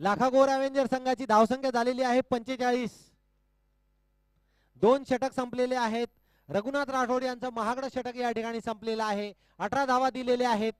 Speaker 1: लाखागोर ॲव्हेंजर संघाची धावसंख्या झालेली आहे 45. 2 षटक संपलेले आहेत. रघुनाथ राठोड यांचं महागडं षटक या ठिकाणी संपलेलं आहे. 18 धावा दिलेल्या आहेत.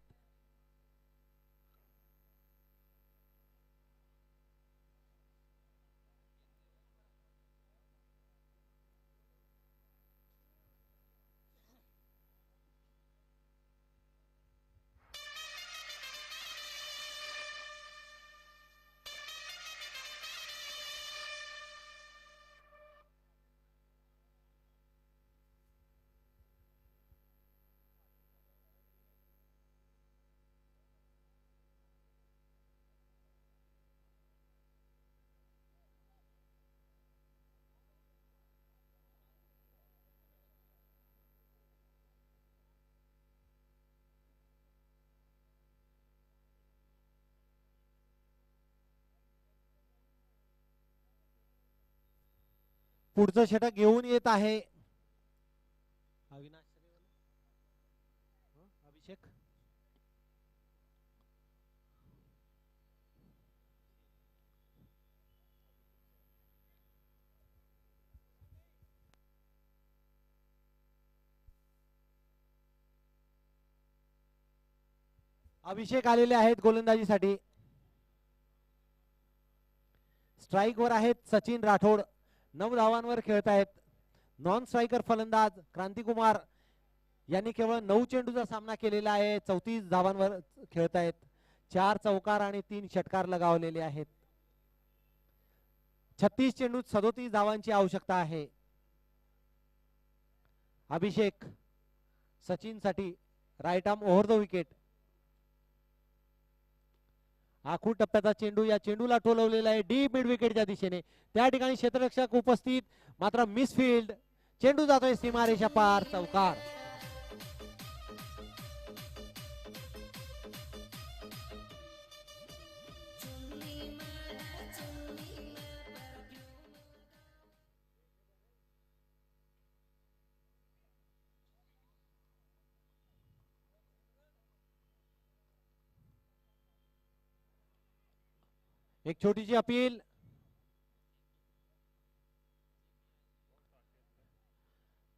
Speaker 1: पुढचं षटक घेऊन येत आहे अविनाश अभिषेक. अभिषेक आलेले आहेत गोलंदाजीसाठी. स्ट्राईक वर आहेत सचिन राठोड, 9 धावांवर खेळत आहेत. नॉन स्ट्रायकर फलंदाज क्रांतिकुमार यांनी केवळ 9 चेंडूचा सामना केलेला आहे. 34 धावांवर खेळत आहेत. 4 चौकार आणि 3 षटकार लगावलेले आहेत. 36 चेंडूत 37 धावांची आवश्यकता आहे. अभिषेक सचिन साठी right arm over the wicket. आखूड टप्प्याचा चेंडू या चेंडूला टोलवलेला आहे डीप मिड विकेटच्या दिशेने. त्या ठिकाणी क्षेत्ररक्षक उपस्थित, मात्र मिसफील्ड. चेंडू जातोय सीमारेषा पार, चौकार. एक छोटीशी अपील.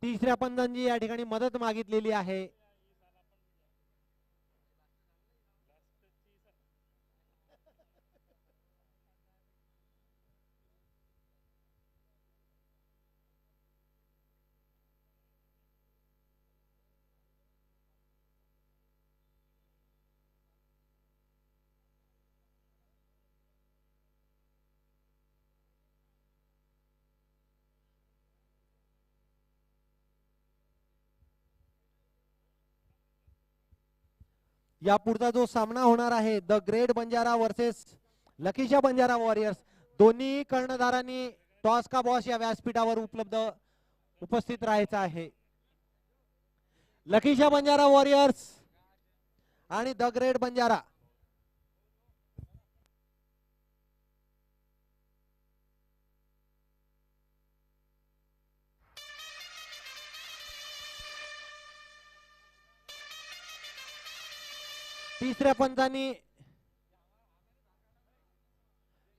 Speaker 1: तिसऱ्या पंदांची या ठिकाणी मदत मागितलेली आहे. या पुढचा जो सामना होणार आहे the great Banjara versus Lakhisha Banjara warriors. दोन्ही कर्णधारांनी टॉस का बॉस या व्यासपीठावर उपस्थित राहायचं आहे. लकीशा बंजारा वॉरियर्स आणि द ग्रेट बंजारा. तिसऱ्या पंचांनी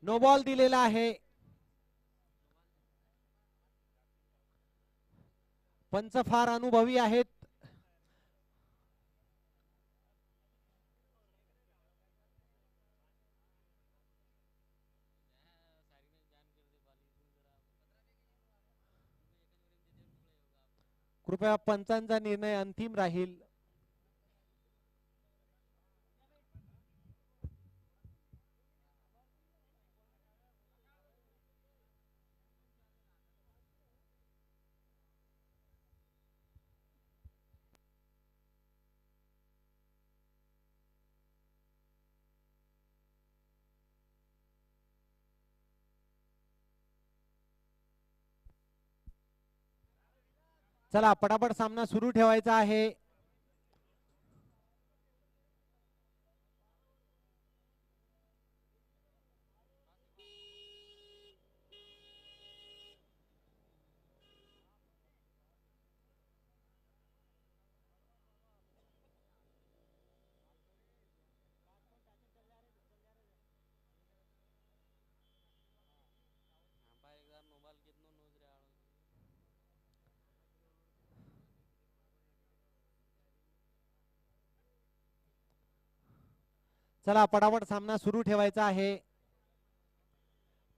Speaker 1: नो बॉल दिलेला आहे. पंच फार अनुभवी आहेत. कृपया पंचांचा निर्णय अंतिम राहील. चला पटापट सामना सुरू ठेवायचा आहे. चला पटापट सामना सुरू ठेवायचा आहे.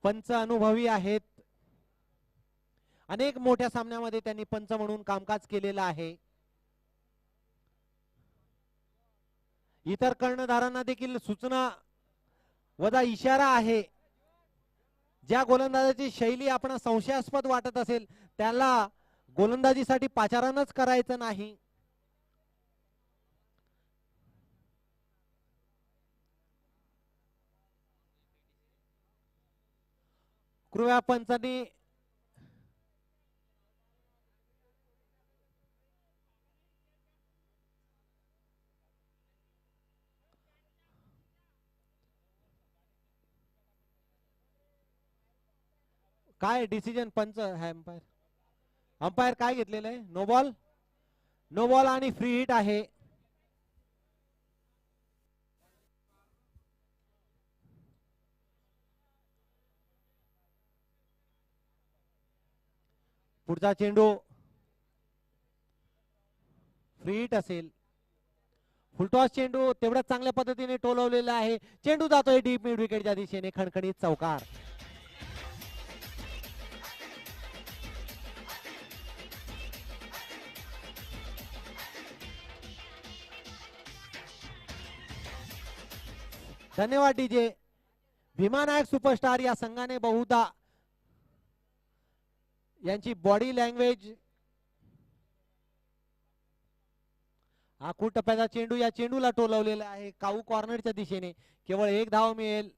Speaker 1: पंच अनुभवी आहेत. अनेक मोठ्या सामन्यामध्ये त्यांनी पंच म्हणून कामकाज केलेलं आहे. इतर कर्णधारांना देखील सूचना वजा इशारा आहे. ज्या गोलंदाजाची शैली आपण संशयास्पद वाटत असेल त्याला गोलंदाजीसाठी पाचारणच करायचं नाही. कृपया पंचांनी काय डिसिजन पंच अंपायर अंपायर काय घेतलेलं आहे? No ball. नो बॉल आणि फ्री हिट आहे. पुढचा चेंडू फ्री हिट असेल. फुलटॉस चेंडू तेवढ्याच चांगल्या पद्धतीने टोलवलेला आहे. चेंडू जातोय डीप मिड विकेटच्या दिशेने. खणखणीत चौकार. धन्यवाद डीजे. भीमा नायक सुपरस्टार या संघाने बहुधा यांची बॉडी लँग्वेज आखूड टप्प्याचा चेंडू या चेंडूला टोलवलेला आहे. काऊ कॉर्नरच्या दिशेने. केवळ एक धाव मिळेल.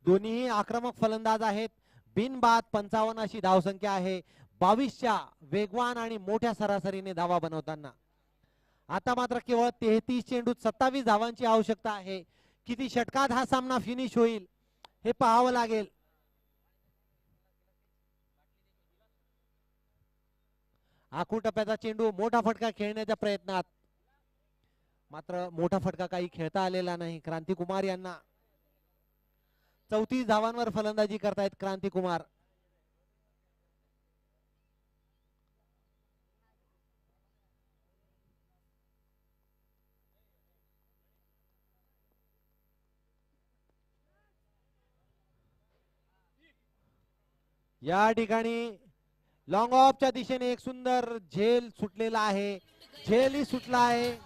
Speaker 1: दोन्हीही आक्रमक फलंदाज आहेत. बिनबाद 55 अशी धावसंख्या आहे. 22च्या वेगवान आणि मोठ्या सरासरीने धावा बनवताना. आता मात्र केवळ 33 चेंडूत 27 धावांची आवश्यकता आहे. किती षटकात हा सामना फिनिश होईल हे पाहावं लागेल. आखूड टप्प्याचा चेंडू मोठा फटका खेळण्याच्या प्रयत्नात मात्र मोठा फटका काही खेळता आलेला नाही. क्रांतिकुमार यांना 34 धावांवर फलंदाजी करतायत क्रांतिकुमार. या ठिकाणी लॉंग ऑफच्या दिशेने एक सुंदर झेल सुटलेला आहे. झेलही सुटला आहे.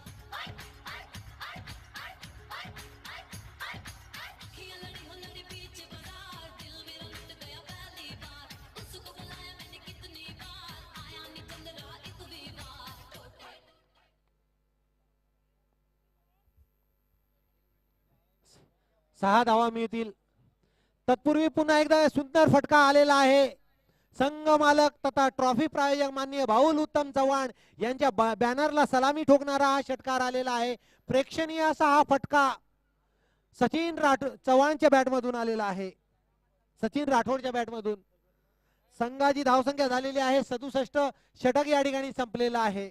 Speaker 1: सहा धावा मिळतील. तत्पूर्वी पुन्हा एकदा सुंदर फटका आलेला आहे. संघ मालक तथा ट्रॉफी प्रायोजक माननीय भाऊल उत्तम चव्हाण यांच्या बॅनरला सलामी ठोकणारा हा षटकार आलेला आहे. प्रेक्षणीय असा हा फटका सचिन चव्हाणच्या बॅटमधून आलेला आहे. सचिन राठोडच्या बॅटमधून. संघाची धावसंख्या झालेली आहे 67. षटक या ठिकाणी संपलेला आहे.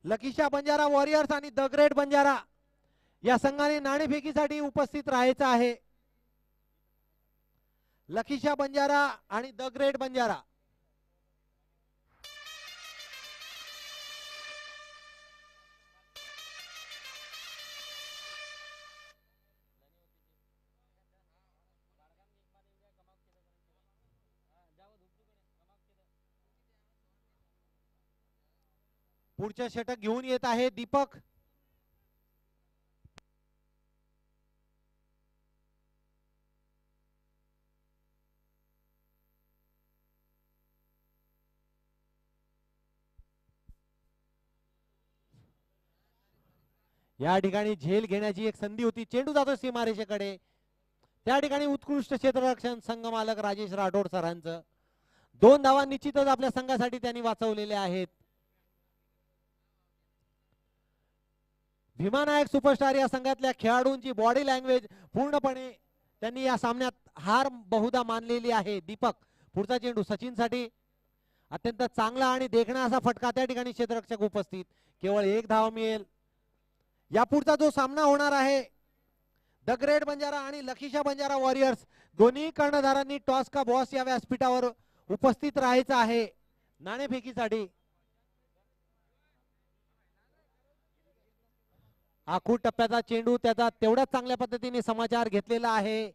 Speaker 1: लकीशा बंजारा वॉरियर्स आणि द ग्रेट बंजारा या संघाने नाणेफेकीसाठी उपस्थित राहायचं आहे. लकीशा बंजारा आणि द ग्रेट बंजारा. पुढच्या षटक घेऊन येत आहे दीपक. या ठिकाणी झेल घेण्याची एक संधी होती. चेंडू जातो सीमारेषेकडे. त्या ठिकाणी उत्कृष्ट क्षेत्ररक्षण संघ मालक राजेश राठोड सरांचं. 2 धावा निश्चितच आपल्या संघासाठी त्यांनी वाचवलेल्या आहेत. भीमानायक सुपरस्टार या संघातल्या खेळाडूंची बॉडी लँग्वेज पूर्णपणे त्यांनी या सामन्यात हार बहुधा मानलेली आहे. दीपक पुढचा चेंडू सचिन साठी. अत्यंत चांगला आणि देखणा असा फटका. त्या ठिकाणी क्षेत्ररक्षक उपस्थित. केवळ 1 धाव मिळेल. या पुढचा जो सामना होणार आहे द ग्रेट बंजारा आणि लकीशा बंजारा वॉरियर्स दोन्ही कर्णधारांनी टॉस का बॉस या व्यासपीठावर उपस्थित राहायचं आहे नाणेफेकीसाठी. आखूड टप्प्याचा चेंडू त्याचा तेवढ्याच चांगल्या पद्धतीने समाचार घेतलेला आहे.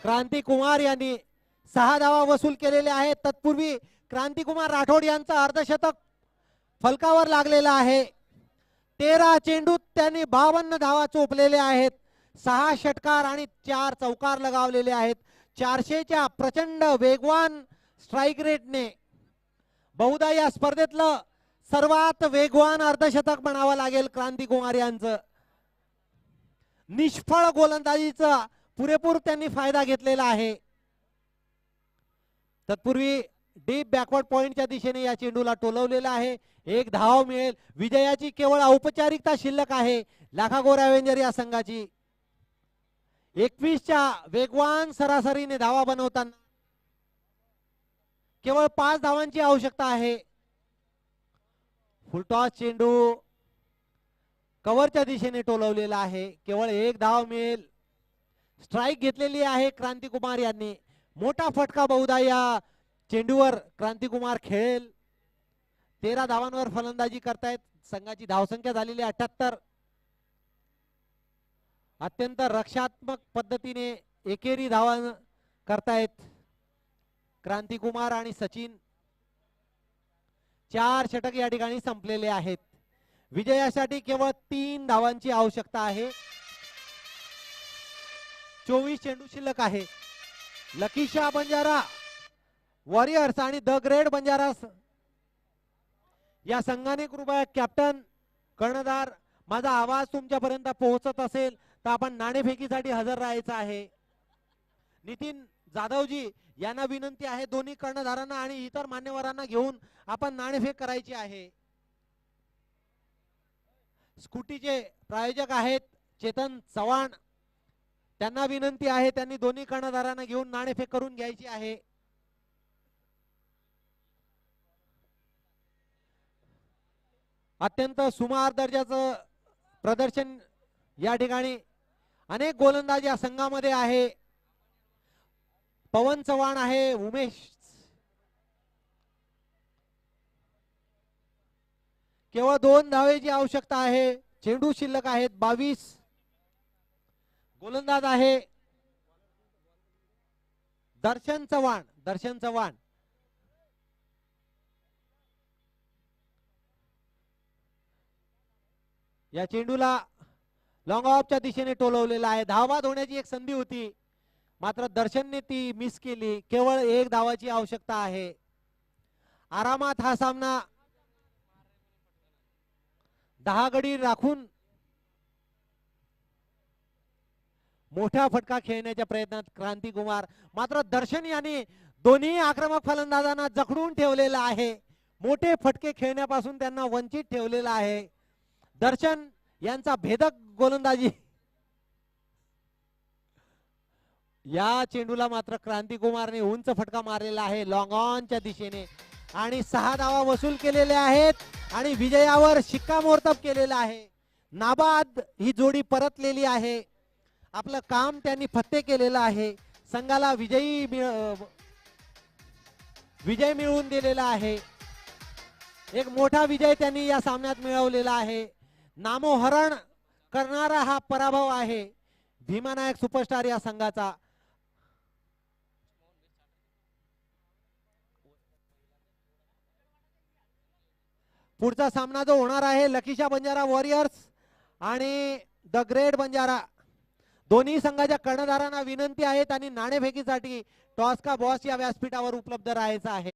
Speaker 1: क्रांती कुमार यांनी 6 धावा वसूल केलेल्या आहेत. तत्पूर्वी क्रांतिकुमार राठोड यांचं अर्धशतक फलकावर लागलेलं आहे. 13 चेंडूत त्यांनी 52 धावा चोपलेले आहेत. 6 षटकार आणि 4 चौकार लगावलेले आहेत. 400च्या प्रचंड वेगवान स्ट्राईक रेटने बहुधा या स्पर्धेतलं सर्वात वेगवान अर्धशतक म्हणावं लागेल क्रांतिकुमार यांचं. निष्फळ गोलंदाजीचा पुरेपूर त्यांनी फायदा घेतलेला आहे. तत्पूर्वी डीप बॅकवर्ड पॉइंटच्या दिशेने या चेंडूला टोलवलेला आहे. 1 धाव मिळेल. विजयाची केवळ औपचारिकता शिल्लक आहे लाखागोर ॲव्हेंजर या संघाची. 21च्या वेगवान सरासरीने धावा बनवताना केवळ 5 धावांची आवश्यकता आहे. फुलटॉस चेंडू कव्हरच्या दिशेने टोलवलेला आहे. केवळ 1 धाव मिळेल. स्ट्राईक घेतलेली आहे क्रांतिकुमार यांनी. मोठा फटका बहुधा या चेंडूवर क्रांतिकुमार खेळेल. 13 धावांवर फलंदाजी करतायत. संघाची धावसंख्या झालेली 78. अत्यंत रक्षात्मक पद्धतीने एकेरी धावा करतायत क्रांतिकुमार आणि सचिन. 4 षटक या ठिकाणी संपलेले आहेत. विजयासाठी केवळ 3 धावांची आवश्यकता आहे. 24 चेंडू शिल्लक आहे. लकीशा बंजारा वॉरियर्स आणि द ग्रेट बंजारा या संघाने कृपया कॅप्टन कर्णधार माझा आवाज तुमच्यापर्यंत पोहोचत असेल तर आपण नाणेफेकीसाठी हजर राहायचं आहे. नितीन जाधवजी यांना विनंती आहे दोन्ही कर्णधारांना आणि इतर मान्यवरांना घेऊन आपण नाणेफेक करायची आहे. स्कूटीचे प्रायोजक आहेत चेतन चव्हाण. त्यांना विनंती आहे त्यांनी दोन्ही कर्णधारांना घेऊन नाणेफेक करून घ्यायची आहे. अत्यंत सुमार दर्जाचं प्रदर्शन या ठिकाणी. अनेक गोलंदाज या संघामध्ये आहे. पवन चव्हाण आहे. उमेश केवळ 2 धावेची आवश्यकता आहे. चेंडू शिल्लक आहेत 22. गोलंदाज आहे दर्शन चव्हाण. या चेंडूला लॉंग ऑफच्या दिशेने टोलवलेला आहे. धावबाद होण्याची एक संधी होती मात्र दर्शनने ती मिस केली. केवळ 1 धावाची आवश्यकता आहे. आरामात हा सामना 10 गडी राखून मोठा फटका खेळण्याच्या प्रयत्नात क्रांती कुमार, मात्र दर्शन यांनी दोन्ही आक्रमक फलंदाजांना जखडून ठेवलेला आहे. मोठे फटके खेळण्यापासून त्यांना वंचित ठेवलेला आहे. दर्शन यांचा भेदक गोलंदाजी. या चेंडूला मात्र क्रांती कुमारने उंच फटका मारलेला आहे लॉंग ऑनच्या दिशेने आणि 6 धावा वसूल केलेल्या आहेत आणि विजयावर शिक्कामोर्तब केलेला आहे. नाबाद ही जोडी परतलेली आहे. आपलं काम त्यांनी फत्ते केलेलं आहे. संघाला विजय मिळवून दिलेला आहे. एक मोठा विजय त्यांनी या सामन्यात मिळवलेला आहे. नामोहरण करणारा हा पराभव आहे भीमानायक सुपरस्टार या संघाचा. पुढचा सामना जो होणार आहे लकीशा बंजारा वॉरियर्स आणि द ग्रेट बंजारा. दोन्ही संघाच्या कर्णधारांना विनंती आहेत आणि नाणेफेकीसाठी टॉस का बॉस या व्यासपीठावर उपलब्ध राहायचं आहे.